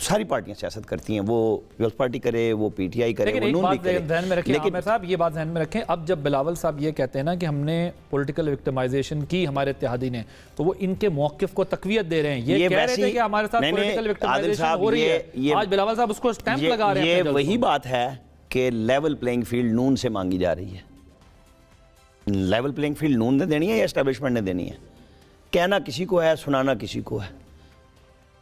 सारी पार्टियां सियासत करती हैं, वो पीपल्स पार्टी करे, वो PTI करे, वो नून लीग करे। ध्यान में रखें आमिर साहब, ये बात ध्यान में रखें। अब जब बिलावल साहब ये कहते हैं ना कि हमने पॉलिटिकल विक्टिमाइजेशन की हमारे इत्तेहादी ने, तो वो इनके मौक़िफ़ को तकवीयत दे रहे हैं। ये कह रहे थे कि हमारे साथ पॉलिटिकल विक्टिमाइजेशन हो रही है। आज बिलावल साहब उसको स्टैंप लगा रहे हैं। ये वही बात है कि लेवल प्लेइंग फील्ड नून से मांगी जा रही है। लेवल प्लेइंग फील्ड नून ने देनी है या एस्टेब्लिशमेंट ने देनी है? कहना किसी को है, सुनाना किसी को है।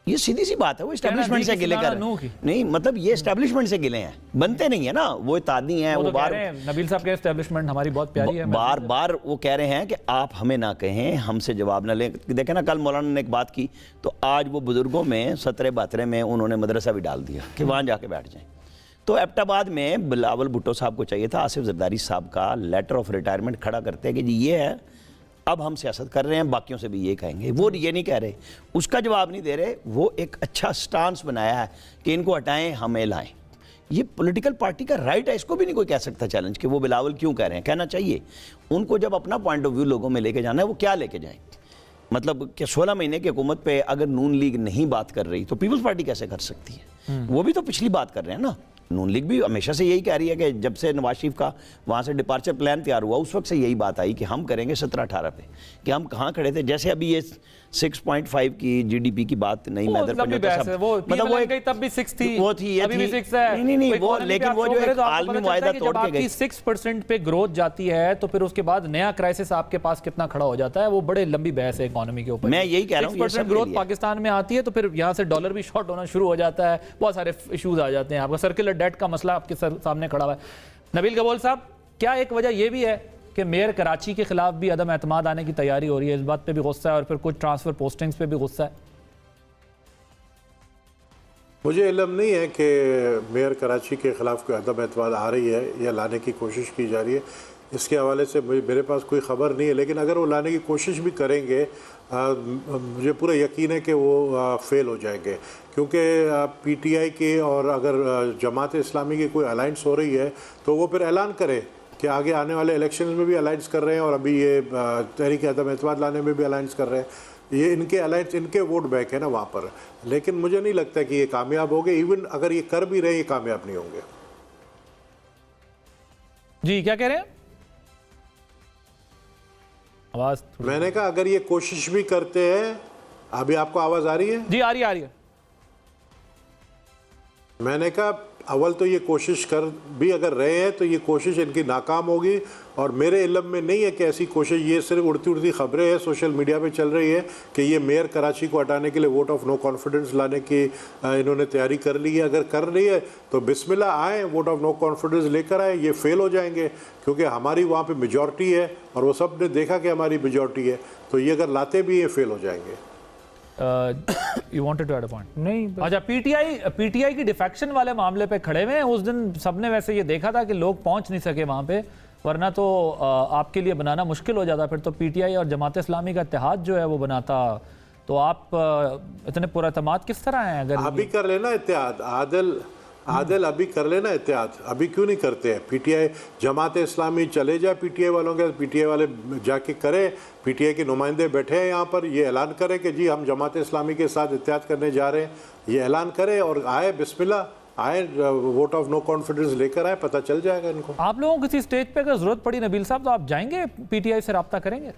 ये सीधी सी बात है। वो एस्टेब्लिशमेंट से गिले कर नहीं, मतलब ये एस्टेब्लिशमेंट से गिले हैं, बनते नहीं है ना, वो इत्तेहादी हैं। वो बार नबील साहब के एस्टेब्लिशमेंट हमारी बहुत प्यारी है, बार बार वो कह रहे हैं कि आप हमें ना कहें, हमसे जवाब ना लें। देखें ना, कल मौलाना ने एक बात की तो आज वो बुजुर्गों में 17-72 में उन्होंने मदरसा भी डाल दिया कि वहाँ जाके बैठ जाएं। तो एबटाबाद में बिलावल भुट्टो साहब को चाहिए था आसिफ जरदारी साहब का लेटर ऑफ रिटायरमेंट खड़ा करते हैं कि जी ये है, अब हम सियासत कर रहे हैं, बाकियों से भी ये कहेंगे। वो ये नहीं कह रहे, उसका जवाब नहीं दे रहे। वो एक अच्छा स्टांस बनाया है कि इनको हटाएं, हमें लाएं। ये पॉलिटिकल पार्टी का राइट है, इसको भी नहीं कोई कह सकता चैलेंज कि वो बिलावल क्यों कह रहे हैं। कहना चाहिए उनको, जब अपना पॉइंट ऑफ व्यू लोगों में लेके जाना है, वो क्या लेके जाएं। मतलब कि 16 महीने की हुकूमत पे अगर नून लीग नहीं बात कर रही तो पीपल्स पार्टी कैसे कर सकती है? वो भी तो पिछली बात कर रहे हैं ना। नून लीग भी हमेशा से यही कह रही है कि जब से नवाज शरीफ का वहाँ से डिपार्चर प्लान तैयार हुआ, उस वक्त से यही बात आई कि हम करेंगे 17-18 पे, कि हम कहाँ खड़े थे। जैसे अभी ये 6.5 की GDP की बात नहीं, मैदर मतलब वो एक तब भी 6 थी, वो थी, ये थी, 6 है। नहीं वो, लेकिन वो जो एक आलमी मुआहदा तोड़ के गई, 6% पे ग्रोथ जाती है तो फिर उसके बाद नया क्राइसिस आपके पास कितना खड़ा हो जाता है, वो बड़े लंबी बहस है इकोनॉमी के ऊपर। मैं यही कह रहा हूँ, 6% ग्रोथ पाकिस्तान में आती है तो फिर यहाँ से डॉलर भी शॉर्ट होना शुरू हो जाता है, बहुत सारे इशूज आ जाते हैं। आपका सर्कुलर डेट का मसला आपके सामने खड़ा हुआ है। नबील गबोल साहब, क्या एक वजह यह भी है कि मेयर कराची के खिलाफ भी अदम एतमाद आने की तैयारी हो रही है, इस बात पे भी गुस्सा है और फिर कुछ ट्रांसफर पोस्टिंग्स पे भी गुस्सा है? मुझे इल्म नहीं है कि मेयर कराची के ख़िलाफ़ कोई अदम एतमाद आ रही है या लाने की कोशिश की जा रही है। इसके हवाले से मेरे पास कोई ख़बर नहीं है, लेकिन अगर वो लाने की कोशिश भी करेंगे मुझे पूरा यकीन है कि वो फेल हो जाएंगे, क्योंकि पीटीआई के और अगर जमात इस्लामी की कोई अलाइंस हो रही है तो वो फिर ऐलान करे कि आगे आने वाले इलेक्शन में भी अलाइंस कर रहे हैं, और अभी ये तहरीक अदम एतमाद लाने में भी अलाइंस कर रहे हैं। ये इनके अलाइंस, इनके वोट बैंक है ना वहाँ पर, लेकिन मुझे नहीं लगता कि ये कामयाब होंगे। इवन अगर ये कर भी रहे, ये कामयाब नहीं होंगे। जी क्या कह रहे हैं? आवाज मैंने कहा अगर ये कोशिश भी करते हैं, अभी आपको आवाज आ रही है? जी आ रही है। मैंने कहा अव्वल तो ये कोशिश कर भी अगर रहे हैं तो ये कोशिश इनकी नाकाम होगी, और मेरे इल्म में नहीं है कि ऐसी कोशिश, ये सिर्फ उड़ती उड़ती खबरें हैं सोशल मीडिया पे चल रही है कि ये मेयर कराची को हटाने के लिए वोट ऑफ नो कॉन्फिडेंस लाने की इन्होंने तैयारी कर ली है। अगर कर रही है तो बिस्मिल्लाह आए, वोट ऑफ नो कॉन्फिडेंस लेकर आए। ये फेल हो जाएंगे क्योंकि हमारी वहाँ पर मेजॉरिटी है और वो सब ने देखा कि हमारी मेजॉरिटी है, तो ये अगर लाते भी ये फेल हो जाएंगे। You wanted to add a point? नहीं, अच्छा, पीटीआई की डिफेक्शन वाले मामले पे खड़े हुए हैं। उस दिन सबने वैसे ये देखा था कि लोग पहुंच नहीं सके वहां पे, वरना तो आपके लिए बनाना मुश्किल हो जाता। फिर तो पीटीआई और जमात इस्लामी का इत्तेहाद जो है वो बनाता। तो आप इतने पुरअतमाद किस तरह हैं? अगर अभी कर लेना इत्तेहाद, आदिल अभी कर लेना इत्तेहाद, अभी क्यों नहीं करते हैं? पीटीआई जमात इस्लामी चले जाए पीटीआई वालों के, पीटीआई वाले जाके करें, पीटीआई के नुमाइंदे बैठे हैं यहाँ पर, ये ऐलान करें कि जी हम जमात इस्लामी के साथ इत्तेहाद करने जा रहे हैं, ये ऐलान करें और आए, बिस्मिल्लाह आए, वोट ऑफ नो कॉन्फिडेंस लेकर आए, पता चल जाएगा इनको। आप लोगों को किसी स्टेज पे अगर जरूरत पड़ी नबील साहब, तो आप जाएंगे पीटीआई से रब्ता करेंगे?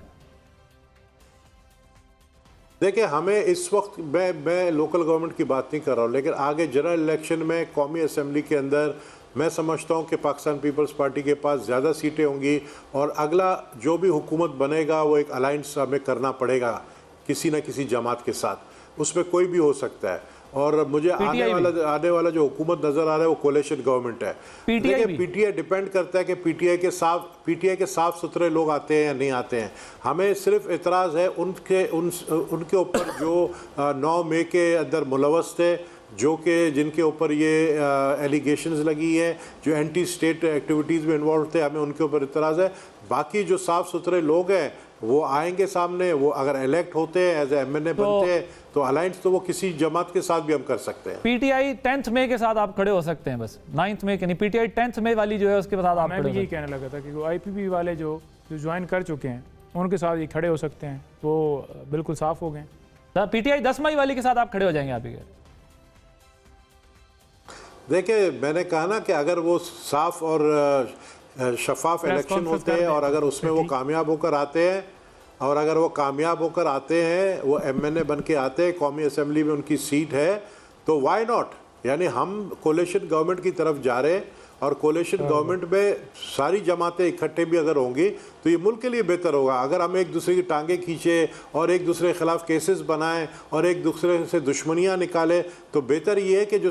देखिए हमें इस वक्त, मैं लोकल गवर्नमेंट की बात नहीं कर रहा हूँ, लेकिन आगे जनरल इलेक्शन में कौमी असम्बली के अंदर मैं समझता हूँ कि पाकिस्तान पीपल्स पार्टी के पास ज़्यादा सीटें होंगी, और अगला जो भी हुकूमत बनेगा वो एक अलायंस हमें करना पड़ेगा किसी न किसी जमात के साथ, उसमें कोई भी हो सकता है। और मुझे आने वाला जो हुकूमत नजर आ रहा है वो कोलिशन गवर्नमेंट है। देखिए पीटीआई डिपेंड करता है कि पीटीआई के साफ सुथरे लोग आते हैं या नहीं आते हैं। हमें सिर्फ इतराज़ है उनके ऊपर जो 9 मई के अंदर मुलवस थे, जिनके ऊपर ये एलिगेशंस लगी हैं, जो एंटी स्टेट एक्टिविटीज़ में इन्वॉल्व थे, हमें उनके ऊपर इतराज़ है। बाकी जो साफ़ सुथरे लोग हैं वो आएंगे सामने, वो अगर इलेक्ट होते हैं एज एमएनए बनते हैं तो अलायंस तो वो किसी जमात के साथ भी हम कर सकते हैं। पीटीआई 10th मई के साथ आप खड़े हो सकते हैं, बस 9th मई के नहीं, पीटीआई 10th मई वाली जो है उसके साथ आप मैं भी यही कहने लगा था कि आईपीपी वाले जो ज्वाइन कर चुके हैं उनके साथ ये खड़े हो सकते हैं, वो बिल्कुल साफ हो गए। पीटीआई 10 मई वाली के साथ आप खड़े हो जाएंगे? आप ही देखिए मैंने कहा ना कि अगर वो साफ और शफाफ इलेक्शन होते हैं और अगर उसमें वो कामयाब होकर आते हैं, और अगर वो कामयाब होकर आते हैं, वो एमएनए बन के आते हैं, कौमी असम्बली में उनकी सीट है, तो व्हाई नॉट। यानी हम कोलिशन गवर्नमेंट की तरफ जा रहे हैं, और कोलिशन गवर्नमेंट में सारी जमातें इकट्ठे भी अगर होंगी तो ये मुल्क के लिए बेहतर होगा। अगर हम एक दूसरे की टांगें खींचे और एक दूसरे के खिलाफ केसेस बनाएं और एक दूसरे से दुश्मनियां निकालें, तो बेहतर ये है कि जो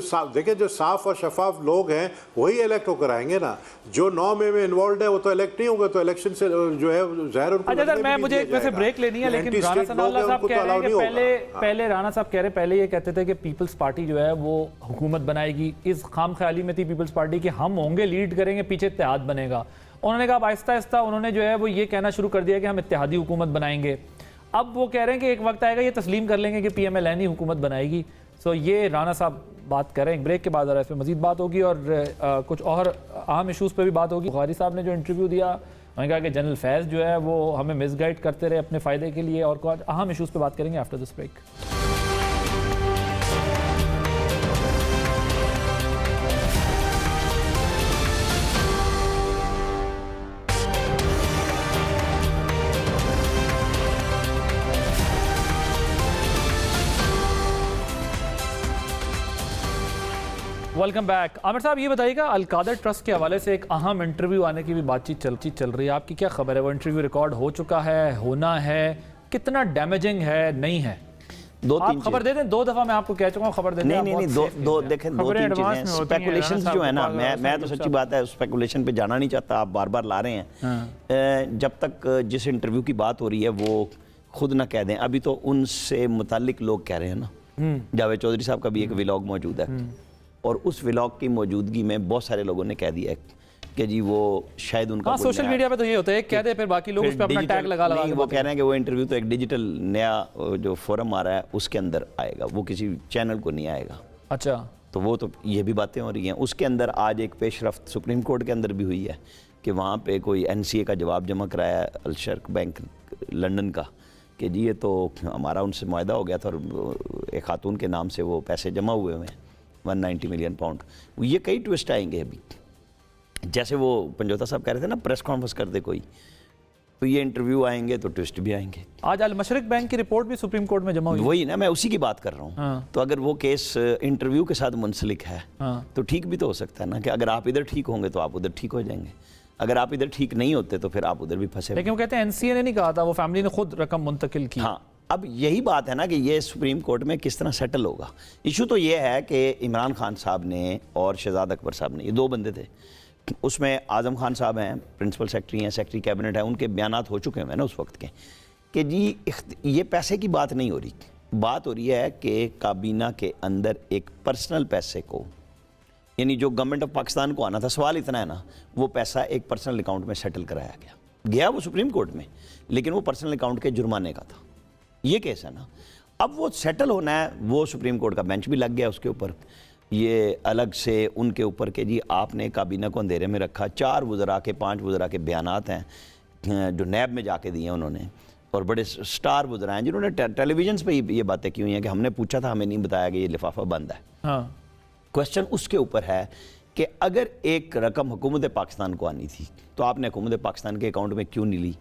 साफ और शफाफ लोग हैं वही इलेक्ट होकर आएंगे ना। जो 9 मई में इन्वॉल्व है वो तो इलेक्ट नहीं होगा, तो इलेक्शन से जो है ज़ाहिर उनको। अच्छा सर, मैं मुझे एक वैसे ब्रेक लेनी है, लेकिन राणा सनाउल्लाह साहब कह रहे हैं कि पहले राणा साहब कह रहे पहले ये कहते थे कि पीपल्स पार्टी जो है वो हुकूमत बनाएगी। इस खाम ख्याली में थी पीपल्स पार्टी की हम होंगे, लीड करेंगे, पीछे इत्तेहाद बनेगा। उन्होंने कहा आहिस्ता आहिस्ता उन्होंने जो है वो ये कहना शुरू कर दिया कि हम इत्तेहादी हुकूमत बनाएंगे। अब वो कह रहे हैं कि एक वक्त आएगा ये तस्लीम कर लेंगे कि पीएमएलएन ही हुकूमत बनाएगी। सो ये राणा साहब बात कर रहे हैं। ब्रेक के बाद इस पर मजीद बात होगी और कुछ और अहम इशूज़ पर भी बात होगी। बुखारी साहब ने जो इंटरव्यू दिया, उन्होंने कहा कि जनरल फैज़ जो है वो हमें मिसगाइड करते रहे अपने फ़ायदे के लिए, और कुछ अहम इशूज़ पर बात करेंगे after this break. Welcome back. Aamir साहब ये बताइएगा, अलकादर ट्रस्ट के हवाले से एक अहम इंटरव्यू आने की भी बातचीत चल रही है, आपकी क्या खबर है? वो इंटरव्यू रिकॉर्ड हो चुका है, होना है, कितना डैमेजिंग है, नहीं है? आप खबर दे दें, 2 दफा मैं आपको कह चुका हूँ, खबर दे दें। नहीं, दो देखें, 2-3 चीजें। स्पेकुलेशन जो है ना, मैं तो सच्ची बात है स्पेकुलेशन पे जाना नहीं चाहता, आप बार बार ला रहे हैं। जब तक जिस इंटरव्यू की बात हो रही है वो खुद ना कह दें, अभी तो उनसे मुतालिक लोग कह रहे हैं ना। जावेद चौधरी साहब का भी एक व्लॉग मौजूद है, और उस व्लॉग की मौजूदगी में बहुत सारे लोगों ने कह दिया है कि जी वो शायद उनका हाँ, कोई सोशल नया- मीडिया पे तो ये होता है, कह दे फिर बाकी लोग फिर उस पे अपना डिजिटल- टैग लगा नहीं, के वो कह रहे हैं कि वो इंटरव्यू तो एक डिजिटल नया जो फोरम आ रहा है उसके अंदर आएगा, वो किसी चैनल को नहीं आएगा। अच्छा, तो वो तो ये भी बातें हो रही हैं। उसके अंदर आज एक पेशरफ्त सुप्रीम कोर्ट के अंदर भी हुई है कि वहाँ पे कोई एनसीए का जवाब जमा कराया अलशर्क बैंक लंदन का कि जी ये तो हमारा उनसे मुआहदा हो गया था और एक खातून के नाम से वो पैसे जमा हुए हुए हैं 190 मिलियन पाउंड। ये कई ट्विस्ट आएंगे अभी, जैसे वो पंजोता साहब कह रहे थे ना प्रेस कॉन्फ्रेंस कर दे कोई, तो ये इंटरव्यू आएंगे तो ट्विस्ट भी आएंगे। आज अल मशरिक बैंक की रिपोर्ट भी सुप्रीम कोर्ट में जमा हुई। वही ना, मैं उसी की बात कर रहा हूँ। हाँ। तो अगर वो केस इंटरव्यू के साथ मुंसलिक है हाँ। तो ठीक भी तो हो सकता है ना कि अगर आप इधर ठीक होंगे तो आप उधर ठीक हो जाएंगे, अगर आप इधर ठीक नहीं होते तो फिर आप उधर भी फंसे। लेकिन वो कहते हैं एनसीए ने नहीं कहा था, वो फैमिली ने खुद रकम मुंतकिल की। हाँ, अब यही बात है ना कि ये सुप्रीम कोर्ट में किस तरह सेटल होगा। इशू तो ये है कि इमरान खान साहब ने और शहजाद अकबर साहब ने, ये दो बंदे थे, उसमें आज़म खान साहब हैं, प्रिंसिपल सेक्रेटरी हैं, सेक्रेटरी कैबिनेट है, उनके बयानात हो चुके हैं ना उस वक्त के कि जी ये पैसे की बात नहीं हो रही, बात हो रही है कि काबीना के अंदर एक पर्सनल पैसे को, यानी जो गवर्नमेंट ऑफ पाकिस्तान को आना था, सवाल इतना है ना, वो पैसा एक पर्सनल अकाउंट में सेटल कराया गया वो सुप्रीम कोर्ट में, लेकिन वो पर्सनल अकाउंट के जुर्माने का था। ये केस है ना, अब वो सेटल होना है, वो सुप्रीम कोर्ट का बेंच भी लग गया उसके ऊपर, ये अलग से उनके ऊपर के जी आपने काबीना को अंधेरे में रखा। 4 वज़रा के 5 वज़रा के बयानात हैं जो नैब में जाके दिए उन्होंने, और बड़े स्टार वज़रा हैं जिन्होंने टेलीविजन पे ये बातें की हुई हैं कि हमने पूछा था, हमें नहीं बताया कि ये लिफाफा बंद है। हाँ। क्वेश्चन उसके ऊपर है कि अगर एक रकम हुकूमत पाकिस्तान को आनी थी तो आपने हुकूमत पाकिस्तान के अकाउंट में क्यों नहीं ली,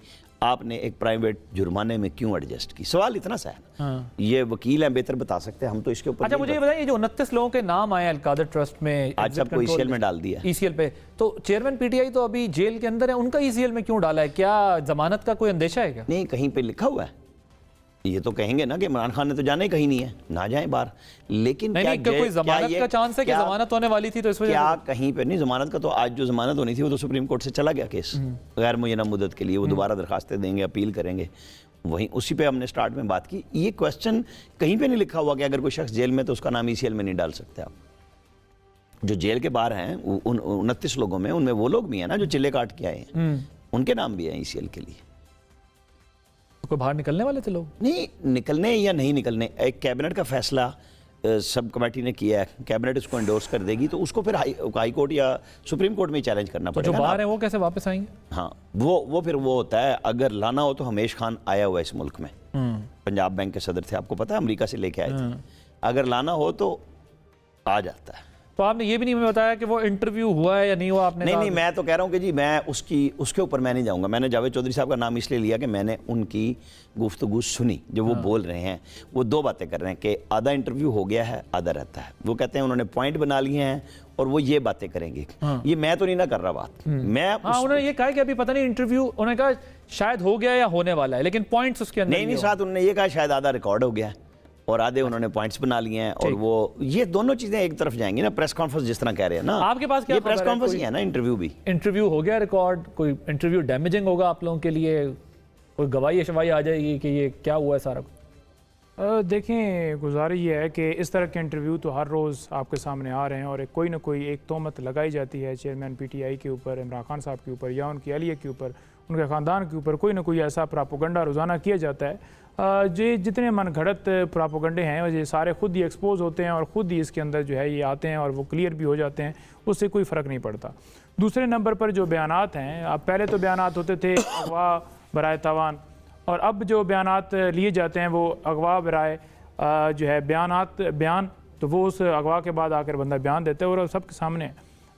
आपने एक प्राइवेट जुर्माने में क्यों एडजस्ट की। सवाल इतना सा है। हाँ। ये वकील हैं, बेहतर बता सकते हैं, हम तो इसके ऊपर। अच्छा, मुझे ये बताइए, जो 29 लोगों के नाम आए अलकादर ट्रस्ट में, आज सबको ईसीएल में डाल दिया। ईसीएल पे तो चेयरमैन पीटीआई तो अभी जेल के अंदर है, उनका ईसीएल में क्यों डाला है? क्या जमानत का कोई अंदेशा है क्या? नहीं, कहीं पे लिखा हुआ है, ये तो कहेंगे ना कि इमरान खान ने तो जाना ही कहीं नहीं है, ना जाए बाहर, लेकिन नहीं, कोई जमानत का चांस है कि जमानत होने वाली थी तो इस वजह क्या कहीं पे नहीं जमानत का? तो आज जो जमानत होनी थी वो तो सुप्रीम कोर्ट से चला गया केस गैर मुय्यना मुद्दत के लिए, वो दोबारा दरखास्तें देंगे, अपील करेंगे, वहीं उसी पे हमने स्टार्ट में बात की। ये क्वेश्चन कहीं पे नहीं लिखा हुआ कि अगर कोई शख्स जेल में तो उसका नाम ईसीएल में नहीं डाल सकते आप। जो जेल के बाहर हैं उन 29 लोगों में, उनमें वो लोग भी हैं ना जो चिल्ले काट के आए हैं, उनके नाम भी हैं ईसीएल के लिए। कोई बाहर निकलने वाले थे लोग? नहीं निकलने या नहीं निकलने, एक कैबिनेट का फैसला सब कमेटी ने किया है, कैबिनेट इसको एंडोर्स कर देगी तो उसको फिर हाई कोर्ट या सुप्रीम कोर्ट में ही चैलेंज करना तो जो पड़ेगा। बाहर हैं वो कैसे वापस आएंगे? हाँ, वो फिर वो होता है, अगर लाना हो तो हमेश खान आया हुआ है इस मुल्क में, पंजाब बैंक के सदर थे, आपको पता है, अमेरिका से लेके आए थे, अगर लाना हो तो आ जाता है। तो आपने ये भी नहीं बताया कि वो इंटरव्यू हुआ है या नहीं हुआ? आपने नहीं, मैं तो कह रहा हूँ कि जी मैं उसके ऊपर मैं नहीं जाऊँगा। मैंने जावेद चौधरी साहब का नाम इसलिए लिया कि मैंने उनकी गुफ्तगू सुनी, जो वो बोल रहे हैं, वो दो बातें कर रहे हैं कि आधा इंटरव्यू हो गया है, आधा रहता है। वो कहते हैं उन्होंने पॉइंट बना लिए हैं और वो ये बातें करेंगे। ये मैं तो नहीं ना कर रहा बात, मैं उन्होंने ये कहा कि अभी पता नहीं इंटरव्यू, उन्होंने कहा शायद हो गया या होने वाला है, लेकिन पॉइंट्स उसके अंदर नहीं, साथ उन्होंने ये कहा शायद आधा रिकॉर्ड हो गया है और आधे उन्होंने पॉइंट्स बना लिए हैं, और वो ये दोनों चीजें एक तरफ जाएंगी ना। प्रेस कॉन्फ्रेंस जिस तरह कह रहे हैं ना, आपके पास क्या ये प्रेस खबर है? कॉन्फ्रेंस ही है ना, इंटरव्यू भी। इंटरव्यू हो गया रिकॉर्ड, कोई इंटरव्यू डैमेजिंग होगा आप लोगों के लिए, कोई गवाही शवाही आ जाएगी कि ये क्या हुआ है सारा? देखें, गुजारिश ये है कि इस तरह के इंटरव्यू तो हर रोज़ आपके सामने आ रहे हैं और कोई ना कोई एक तोहमत लगाई जाती है चेयरमैन पीटीआई के ऊपर, इमरान खान साहब के ऊपर या उनकी अहलिया के ऊपर, उनके ख़ानदान के ऊपर, कोई ना कोई ऐसा प्रापोगंडा रोज़ाना किया जाता है। जो जितने मनगढ़ंत प्रापोगंडे हैं ये सारे खुद ही एक्सपोज होते हैं और ख़ुद ही इसके अंदर जो है ये आते हैं और वो क्लियर भी हो जाते हैं, उससे कोई फ़र्क नहीं पड़ता। दूसरे नंबर पर जो बयानात हैं, अब पहले तो बयानात होते थे अगवा बराए तावान, और अब जो बयानात लिए जाते हैं वो अगवा बराए जो है बयान, तो वो उस अगवा के बाद आकर बंदा बयान देता है और सबके सामने।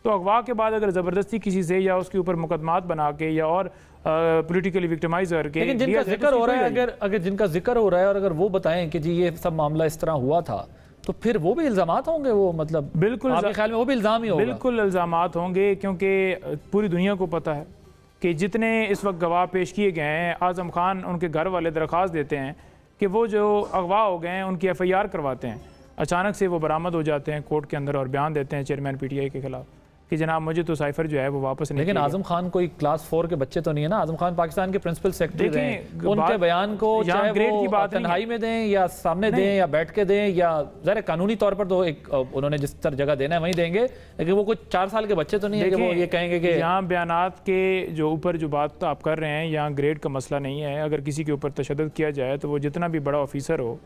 तो अगवा के बाद अगर ज़बरदस्ती किसी से या उसके ऊपर मुकदमात बना के या और पॉलिटिकली विक्टिमाइज करके, लेकिन जिनका जिक्र हो रहा है, अगर जिनका जिक्र हो रहा है और अगर वो बताएं कि जी ये सब मामला इस तरह हुआ था, तो फिर वो भी इल्ज़ामात होंगे, वो मतलब बिल्कुल आपके ख्याल में वो भी इल्ज़ाम ही होगा? बिल्कुल इल्ज़ामात होंगे, क्योंकि पूरी दुनिया को पता है कि जितने इस वक्त गवाह पेश किए गए हैं, आज़म खान उनके घर वाले दरख्वास्त देते हैं कि वो जो अगवा हो गए हैं उनकी FIR करवाते हैं, अचानक से वो बरामद हो जाते हैं कोर्ट के अंदर और बयान देते हैं चेयरमैन PTI के खिलाफ। कि जनाब मुझे तो साइफर जो है वो वापस नहीं लेकिन किया आजम खान कोई क्लास 4 के बच्चे तो नहीं है ना। आजम खान पाकिस्तान के प्रिंसिपल सेक्रेटरी रहे हैं। देखें, उनके बात- बयान को यहाँ चाहे ग्रेड की वो बात नहीं है। तन्हाई में दें या सामने दें या बैठ के दें या ज़रा कानूनी तौर पर तो एक उन्होंने जिस तरह जगह देना है वहीं देंगे, लेकिन वो कुछ 4 साल के बच्चे तो नहीं है कि वो ये कहेंगे कि यहाँ बयानात के जो ऊपर जो बात आप कर रहे हैं, यहाँ ग्रेड का मसला नहीं है। अगर किसी के ऊपर तशद्दुद किया जाए तो वो जितना भी बड़ा ऑफिसर हो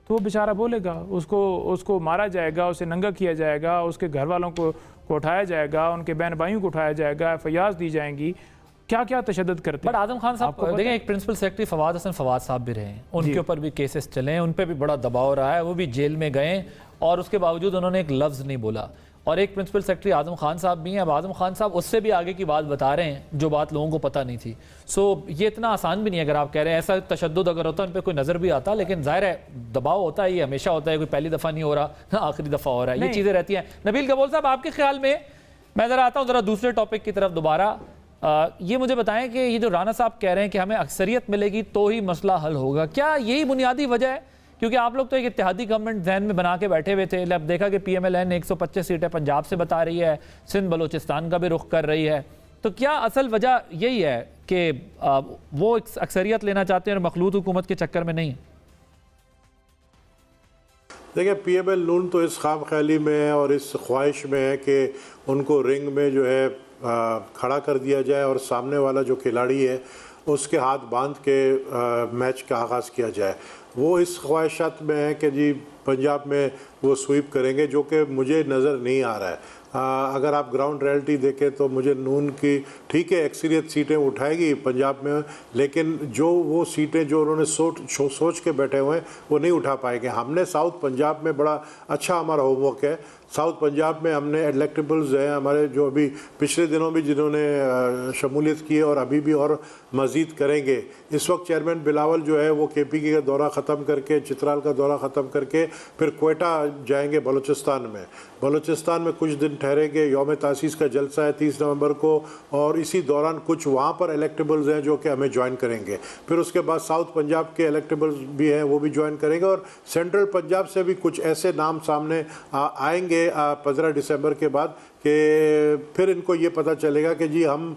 तो वो बेचारा बोलेगा, उसको मारा जाएगा, उसे नंगा किया जाएगा, उसके घर वालों को उठाया जाएगा, उनके बहन भाइयों को उठाया जाएगा, एफआईआर दी जाएंगी, क्या क्या तशद्दुद करते बट हैं। आजम खान साहब देखें, एक प्रिंसिपल सेक्रेटरी फवाद हसन फवाद साहब भी रहे हैं, उनके ऊपर भी केसेस चले हैं, उन पर भी बड़ा दबाव रहा है, वो भी जेल में गए और उसके बावजूद उन्होंने एक लफ्ज़ नहीं बोला। और एक प्रिंसिपल सेक्रेटरी आजम खान साहब भी हैं। अब आजम खान साहब उससे भी आगे की बात बता रहे हैं जो बात लोगों को पता नहीं थी। सो ये इतना आसान भी नहीं है। अगर आप कह रहे हैं ऐसा तशद्दुद अगर होता उन पर कोई नज़र भी आता, लेकिन जाहिर है दबाव होता है, ये हमेशा होता है, कोई पहली दफ़ा नहीं हो रहा ना आखिरी दफ़ा हो रहा है, ये चीज़ें रहती हैं। नबील कबूल साहब, आपके ख्याल में, मैं ज़रा आता हूँ ज़रा दूसरे टॉपिक की तरफ दोबारा, ये मुझे बताएं कि ये जो राना साहब कह रहे हैं कि हमें अक्सरियत मिलेगी तो ही मसला हल होगा, क्या यही बुनियादी वजह है? क्योंकि आप लोग तो एक इत्तेहादी गवर्नमेंट जहन में बना के बैठे हुए थे। अब देखा कि PMLN 125 सीटें पंजाब से बता रही है, सिंध बलोचिस्तान का भी रुख कर रही है, तो क्या असल वजह यही है कि वो अक्सरियत लेना चाहते हैं और मखलूत हुकूमत के चक्कर में नहीं? देखिए, PML नून तो इस खाम ख्याली में है और इस ख्वाहिश में है कि उनको रिंग में जो है खड़ा कर दिया जाए और सामने वाला जो खिलाड़ी है उसके हाथ बांध के मैच का आगाज़ किया जाए। वो इस ख्वाहिशात में है कि जी पंजाब में वो स्वीप करेंगे, जो कि मुझे नज़र नहीं आ रहा है। अगर आप ग्राउंड रियलिटी देखें तो मुझे नून की ठीक है अक्सरियत सीटें उठाएगी पंजाब में, लेकिन जो वो सीटें जो उन्होंने सोच के बैठे हुए हैं वो नहीं उठा पाएंगे। हमने साउथ पंजाब में बड़ा अच्छा हमारा होमवर्क है। साउथ पंजाब में हमने इलेक्टेबल्स हैं हमारे, जो अभी पिछले दिनों भी जिन्होंने शमूलियत की है और अभी भी और मज़ीद करेंगे। इस वक्त चेयरमैन बिलावल जो है वो KPK का दौरा ख़त्म करके, चित्राल का दौरा ख़त्म करके फिर क्वेटा जाएंगे बलूचिस्तान में। बलूचिस्तान में कुछ दिन ठहरेंगे, यौम तासीस का जलसा है 30 नवंबर को, और इसी दौरान कुछ वहाँ पर इलेक्टेबल्स हैं जो कि हमें ज्वाइन करेंगे। फिर उसके बाद साउथ पंजाब के इलेक्टेबल्स भी हैं, वो भी ज्वाइन करेंगे, और सेंट्रल पंजाब से भी कुछ ऐसे नाम सामने आएंगे 15 दिसंबर के बाद कि फिर इनको ये पता चलेगा कि जी हम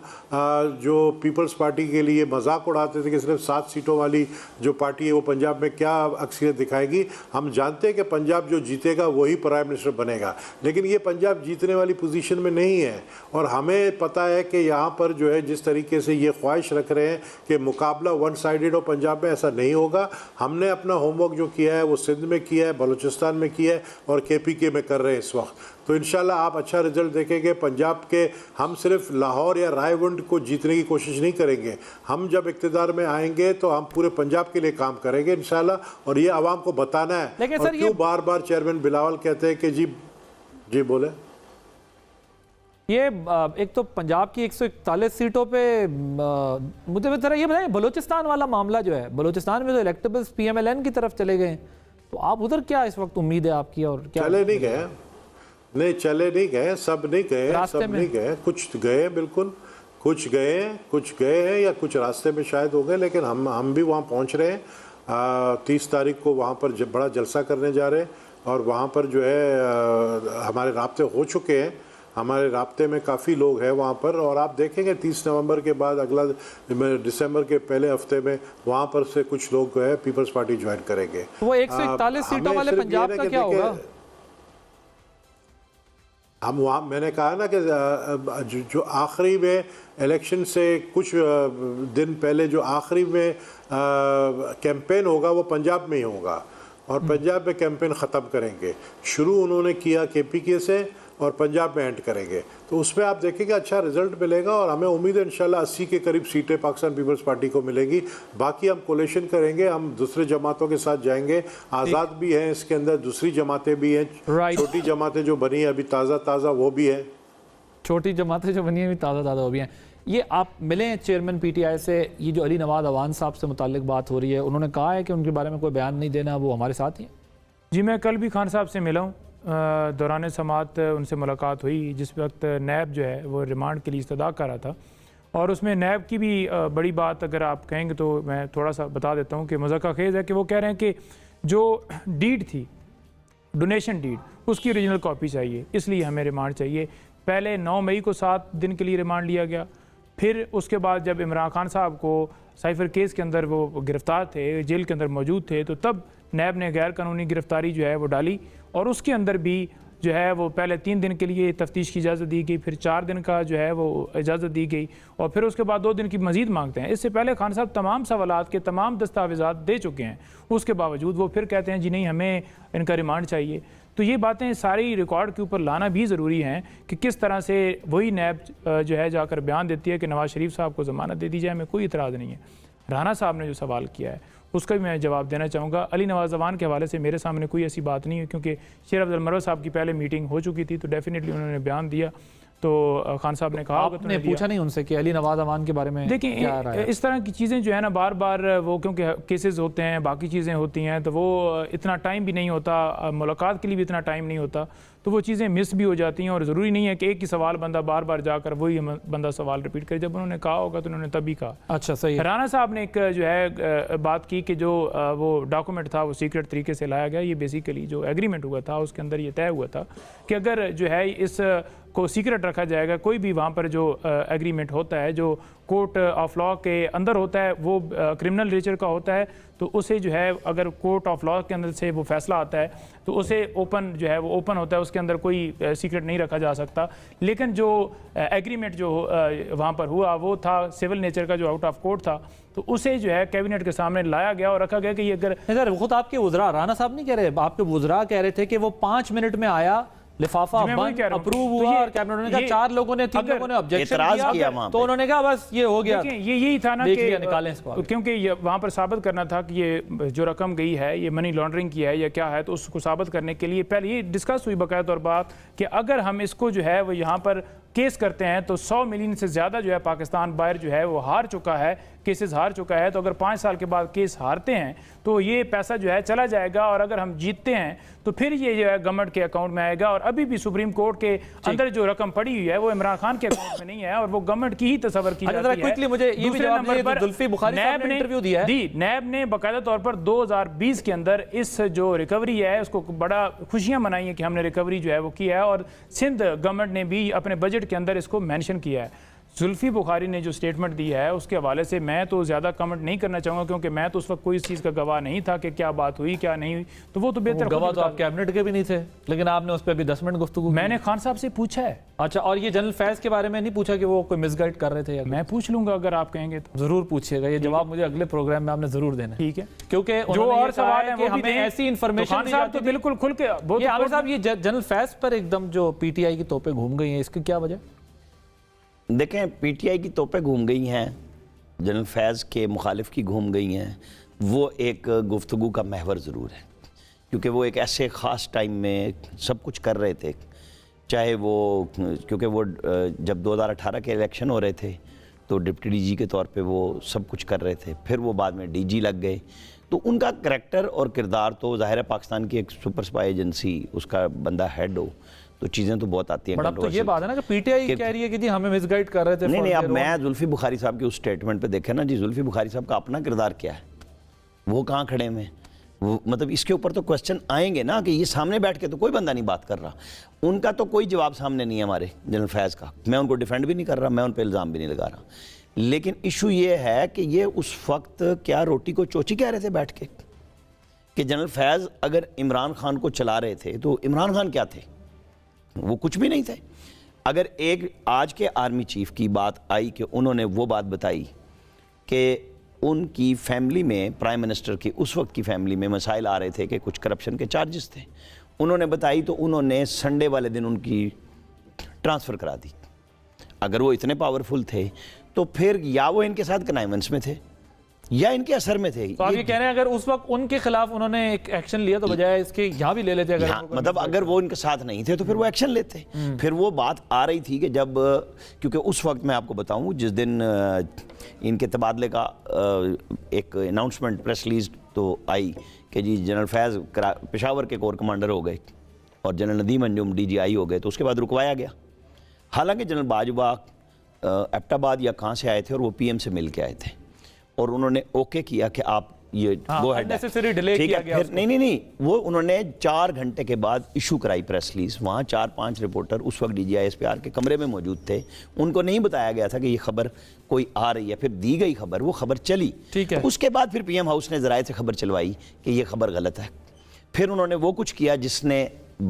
जो पीपल्स पार्टी के लिए मजाक उड़ाते थे कि सिर्फ 7 सीटों वाली जो पार्टी है वो पंजाब में क्या अक्सरियत दिखाएगी। हम जानते हैं कि पंजाब जो जीतेगा वही प्राइम मिनिस्टर बनेगा, लेकिन ये पंजाब जीतने वाली पोजीशन में नहीं है। और हमें पता है कि यहाँ पर जो है जिस तरीके से ये ख्वाहिश रख रहे हैं कि मुकाबला वन साइडेड हो पंजाब में, ऐसा नहीं होगा। हमने अपना होमवर्क जो किया है वो सिंध में किया है, बलूचिस्तान में किया है और KPK में कर रहे हैं इस वक्त। तो इंशाल्लाह आप अच्छा रिजल्ट देखेंगे पंजाब के। हम सिर्फ लाहौर या रायवंड को जीतने की कोशिश नहीं करेंगे। हम जब इक़्तिदार में आएंगे तो हम पूरे पंजाब के लिए काम करेंगे इंशाल्लाह, और ये आवाम को बताना है। लेकिन और सर क्यों बार बार चेयरमैन बिलावल कहते हैं कि जी बोले। ये एक तो पंजाब की 141 सीटों पे मुझे जरा ये बताएं, बलूचिस्तान वाला मामला जो है, बलूचिस्तान में तो इलेक्टेबल्स PMLN की तरफ चले गए, तो आप उधर क्या इस वक्त उम्मीद है आपकी? और क्या चले नहीं गए? नहीं चले नहीं गए, सब नहीं गए, सब नहीं गए, कुछ गए, बिल्कुल कुछ गए हैं या कुछ रास्ते में शायद हो गए, लेकिन हम भी वहाँ पहुँच रहे हैं। 30 तारीख को वहाँ पर बड़ा जलसा करने जा रहे हैं और वहाँ पर जो है हमारे राब्ते हो चुके हैं। हमारे राब्ते में काफ़ी लोग हैं वहाँ पर, और आप देखेंगे 30 नवंबर के बाद अगला दिसंबर के पहले हफ्ते में वहाँ पर से कुछ लोग जो है पीपल्स पार्टी ज्वाइन करेंगे। वो 141 सीटों वाले पंजाब का क्या होगा? हम वहाँ, मैंने कहा ना कि जो आखिरी में इलेक्शन से कुछ दिन पहले जो आखिरी में कैंपेन होगा वो पंजाब में ही होगा, और पंजाब में कैंपेन ख़त्म करेंगे। शुरू उन्होंने किया KPK से और पंजाब में एंड करेंगे, तो उसमें आप देखेंगे अच्छा रिजल्ट मिलेगा। और हमें उम्मीद है इंशाल्लाह 80 के करीब सीटें पाकिस्तान पीपल्स पार्टी को मिलेगी। बाकी हम कोलेशन करेंगे, हम दूसरे जमातों के साथ जाएंगे। आज़ाद भी हैं इसके अंदर, दूसरी जमातें भी हैं, छोटी जमातें जो बनी है अभी ताज़ा वो भी है, छोटी जमातें जो बनी है अभी ताज़ा वो भी हैं। ये आप मिले हैं चेयरमैन PTI से, ये जो अली नवाज अवान साहब से मुतालिक बात हो रही है, उन्होंने कहा है कि उनके बारे में कोई बयान नहीं देना, वो हमारे साथ ही हैं? जी, मैं कल भी खान साहब से मिला हूँ, दौरान समात उनसे मुलाकात हुई, जिस वक्त नैब जो है वो रिमांड के लिए इस्तदा कर रहा था। और उसमें नैब की भी बड़ी बात अगर आप कहेंगे तो मैं थोड़ा सा बता देता हूँ कि मज़ाक़ खेज़ है कि वो कह रहे हैं कि जो डीड थी, डोनेशन डीड, उसकी ओरिजिनल कॉपी चाहिए, इसलिए हमें रिमांड चाहिए। पहले 9 मई को 7 दिन के लिए रिमांड लिया गया, फिर उसके बाद जब इमरान खान साहब को साइफर केस के अंदर वो गिरफ्तार थे, जेल के अंदर मौजूद थे, तो तब नैब ने गैर कानूनी गिरफ्तारी जो है वो डाली और उसके अंदर भी जो है वो पहले 3 दिन के लिए तफ्तीश की इजाज़त दी गई, फिर 4 दिन का जो है वो इजाज़त दी गई और फिर उसके बाद 2 दिन की मज़ीद मांगते हैं। इससे पहले खान साहब तमाम सवालात के तमाम दस्तावेज़ात दे चुके हैं, उसके बावजूद वो फिर कहते हैं जी नहीं हमें इनका रिमांड चाहिए। तो ये बातें सारी रिकॉर्ड के ऊपर लाना भी ज़रूरी हैं कि किस तरह से वही नैब जो है जाकर बयान देती है कि नवाज़ शरीफ साहब को ज़मानत दे दी जाए, हमें कोई इतराज़ नहीं है। राना साहब ने जो सवाल किया है उसका भी मैं जवाब देना चाहूँगा। अली नवाज़ जवान के हवाले से मेरे सामने कोई ऐसी बात नहीं है, क्योंकि शेर अब्दुल मरवत साहब की पहले मीटिंग हो चुकी थी, तो डेफिनेटली उन्होंने बयान दिया। तो खान साहब ने कहा आपने पूछा नहीं उनसे कि अली नवाज़ अमान के बारे में देखिए क्या राय है? इस तरह की चीज़ें जो है ना बार बार वो क्योंकि केसेस होते हैं, बाकी चीज़ें होती हैं, तो वो इतना टाइम भी नहीं होता, मुलाकात के लिए भी इतना टाइम नहीं होता, तो वो चीज़ें मिस भी हो जाती हैं। और ज़रूरी नहीं है कि एक ही सवाल बंदा बार बार जाकर वही बंदा सवाल रिपीट करे, जब उन्होंने कहा होगा तो उन्होंने तभी कहा। अच्छा सही है। राना साहब ने एक जो है बात की कि जो वो डॉक्यूमेंट था वो सीक्रेट तरीके से लाया गया। ये बेसिकली जो एग्रीमेंट हुआ था उसके अंदर ये तय हुआ था कि अगर जो है इस को सीक्रेट रखा जाएगा, कोई भी वहाँ पर जो एग्रीमेंट होता है जो कोर्ट ऑफ लॉ के अंदर होता है वो क्रिमिनल नेचर का होता है, तो उसे जो है अगर कोर्ट ऑफ लॉ के अंदर से वो फैसला आता है तो उसे ओपन जो है वो ओपन होता है, उसके अंदर कोई सीक्रेट नहीं रखा जा सकता। लेकिन जो एग्रीमेंट जो वहाँ पर हुआ वो था सिविल नेचर का, जो आउट ऑफ कोर्ट था, तो उसे जो है कैबिनेट के सामने लाया गया और रखा गया कि ये अगर सर खुद आपके वुज़रा राना साहब नहीं कह रहे, आपके वुज़रा कह रहे थे कि वो 5 मिनट में आया, लिफाफा बंद, अप्रूव हुआ और कैबिनेट ने कहा 4 लोगों ने 3 लोगों ने ऑब्जेक्शन किया तो उन्होंने कहा बस ये हो गया। ये यही था ना कि निकालें इसको, क्योंकि ये वहाँ पर साबित करना था कि ये जो रकम गई है ये मनी लॉन्ड्रिंग की है या क्या है, तो उसको साबित करने के लिए पहले ये डिस्कस हुई बाकायदा तौर बात कि अगर हम इसको जो है वो यहाँ पर केस करते हैं तो 100 मिलियन से ज़्यादा जो है पाकिस्तान बाहर जो है वो हार चुका है, केसेस हार चुका है, तो अगर 5 साल के बाद केस हारते हैं तो ये पैसा जो है चला जाएगा और अगर हम जीतते हैं तो फिर ये जो है गवर्नमेंट के अकाउंट में आएगा। और अभी भी सुप्रीम कोर्ट के अंदर जो रकम पड़ी हुई है वो इमरान खान के अकाउंट में नहीं है और वो गवर्नमेंट की ही तस्वर की जाती है। क्विकली मुझे ये भी जवाब दीजिए, तो जुल्फी बुखारी साहब ने इंटरव्यू दिया है। नैब ने बाकायदा तौर पर 2020 के अंदर इस जो रिकवरी है उसको बड़ा खुशियां मनाई है कि हमने रिकवरी जो है वो की है और सिंध गवर्नमेंट ने भी अपने बजट के अंदर इसको मेंशन किया है। जुल्फी बुखारी ने जो स्टेटमेंट दी है उसके हवाले से मैं तो ज़्यादा कमेंट नहीं करना चाहूँगा, क्योंकि मैं तो उस वक्त कोई इस चीज़ का गवाह नहीं था कि क्या बात हुई क्या नहीं हुई, तो वो तो बेहतर गवाह तो आप कैबिनेट के भी नहीं थे, लेकिन आपने उस पर भी 10 मिनट गुफ्तगू मैंने खान साहब से पूछा है। अच्छा, और ये जनरल फैज के बारे में नहीं पूछा कि वो कोई मिसगाइड कर रहे थे? या मैं पूछ लूंगा अगर आप कहेंगे तो। जरूर पूछिएगा, ये जवाब मुझे अगले प्रोग्राम में आपने जरूर देना, ठीक है? क्योंकि जो और सवाल है वो हमें ऐसी इन्फॉर्मेशन दी जाती तो बिल्कुल खुल के आमिर साहब ये जनरल फैज पर एकदम जो पीटीआई की तोपें घूम गई हैं, इसकी क्या वजह? देखें, पीटीआई की तोपें घूम गई हैं, जनरल फैज़ के मुखालिफ की घूम गई हैं, वो एक गुफ्तगू का महवर ज़रूर है, क्योंकि वो एक ऐसे ख़ास टाइम में सब कुछ कर रहे थे। चाहे वो क्योंकि वो जब 2018 के इलेक्शन हो रहे थे तो डिप्टी डीजी के तौर पे वो सब कुछ कर रहे थे, फिर वो बाद में डीजी लग गए, तो उनका करैक्टर और किरदार तो ज़ाहिर है पाकिस्तान की एक सुपर स्पाई एजेंसी उसका बंदा हेड हो तो चीज़ें तो बहुत आती हैं। बट अब तो ये बात है ना कि पीटीआई कह रही है कि जी हमें मिसगाइड कर रहे थे। नहीं, अब मैं जुल्फी बुखारी साहब के उस स्टेटमेंट पे देखे ना जी, जुल्फी बुखारी साहब का अपना किरदार क्या है, वो कहाँ खड़े हैं, वो मतलब इसके ऊपर तो क्वेश्चन आएंगे ना कि ये सामने बैठ के तो कोई बंदा नहीं बात कर रहा, उनका तो कोई जवाब सामने नहीं है हमारे जनरल फैज़ का। मैं उनको डिफेंड भी नहीं कर रहा, मैं उन पर इल्ज़ाम भी नहीं लगा रहा, लेकिन इशू ये है कि ये उस वक्त क्या रोटी को चोची कह रहे थे बैठ के कि जनरल फैज़ अगर इमरान खान को चला रहे थे तो इमरान खान क्या थे, वो कुछ भी नहीं थे। अगर एक आज के आर्मी चीफ की बात आई कि उन्होंने वो बात बताई कि उनकी फैमिली में, प्राइम मिनिस्टर की उस वक्त की फैमिली में मसाइल आ रहे थे कि कुछ करप्शन के चार्जेस थे, उन्होंने बताई तो उन्होंने संडे वाले दिन उनकी ट्रांसफ़र करा दी। अगर वो इतने पावरफुल थे तो फिर या वो इनके साथ कनाइवेंस में थे या इनके असर में थे। तो आप ये कह रहे हैं अगर उस वक्त उनके खिलाफ उन्होंने एक एक्शन लिया तो बजाय इसके यहाँ भी ले लेते, अगर मतलब अगर वो इनके साथ नहीं थे तो फिर वो एक्शन लेते। फिर वो बात आ रही थी कि जब, क्योंकि उस वक्त मैं आपको बताऊं जिस दिन इनके तबादले का एक अनाउंसमेंट प्रेस रिलीज तो आई कि जी जनरल फैज़ पेशावर के कोर कमांडर हो गए और जनरल नदीम अंजुम DGI हो गए, तो उसके बाद रुकवाया गया। हालांकि जनरल बाजवा एबटाबाद या कहाँ से आए थे और वो PM से मिल के आए थे और उन्होंने ओके किया कि आप ये वो है unnecessary delay ठीक किया है। गया फिर उसको। नहीं, वो उन्होंने 4 घंटे के बाद इशू कराई प्रेस रिलीज। वहाँ 4-5 रिपोर्टर उस वक्त DGISPR के कमरे में मौजूद थे, उनको नहीं बताया गया था कि ये खबर कोई आ रही है। फिर दी गई खबर, वो खबर चली, ठीक है। उसके बाद फिर PM हाउस ने ज़राए से खबर चलवाई कि ये खबर गलत है। फिर उन्होंने वो कुछ किया जिसने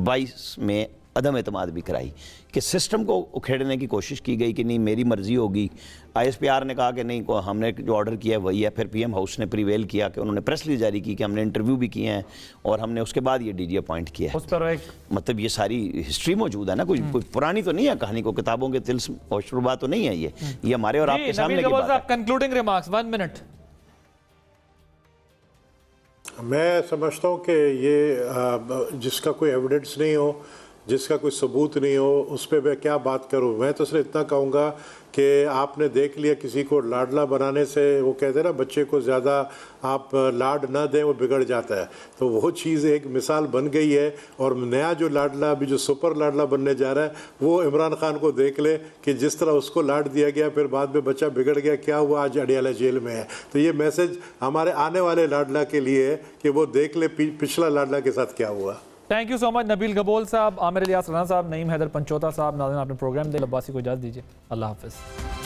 22 में अदम एतमाद भी कराई कि सिस्टम को उखेड़ने की कोशिश की गई कि नहीं मेरी मर्जी होगी। ISPR ने कहा कि नहीं, को हमने जो ऑर्डर किया है वही है। फिर PM हाउस ने प्रिवेल किया कि उन्होंने प्रेस रिलीज जारी की कि हमने इंटरव्यू भी किए हैं और हमने उसके बाद ये DG अपॉइंट किया है। उस पर एक मतलब ये सारी हिस्ट्री मौजूद है ना, कोई पुरानी तो नहीं है कहानी, को किताबों के तिल्स्म और शुरुआ तो नहीं है ये हमारे और आपके सामने की बात है। Concluding remarks 1 minute. मैं समझता हूँ कि ये जिसका कोई एविडेंस नहीं हो, जिसका कोई सबूत नहीं हो, उस पर मैं क्या बात करूँ। मैं तो सिर्फ इतना कहूँगा कि आपने देख लिया किसी को लाडला बनाने से, वो कहते हैं ना बच्चे को ज़्यादा आप लाड ना दें वो बिगड़ जाता है, तो वो चीज़ एक मिसाल बन गई है। और नया जो लाडला अभी जो सुपर लाडला बनने जा रहा है वो इमरान खान को देख ले कि जिस तरह उसको लाड दिया गया फिर बाद में बच्चा बिगड़ गया, क्या हुआ, आज अडियाला जेल में है। तो ये मैसेज हमारे आने वाले लाडला के लिए है कि वो देख ले पिछला लाडला के साथ क्या हुआ। Thank you so much Nabeel Gabol साहब, आमिर इलियास राना साहब, नईम हैदर पंचोता साहब। नाज़रीन आपने प्रोग्राम दे, अब्बासी को इजाज़त दीजिए। अल्लाह हाफिज़।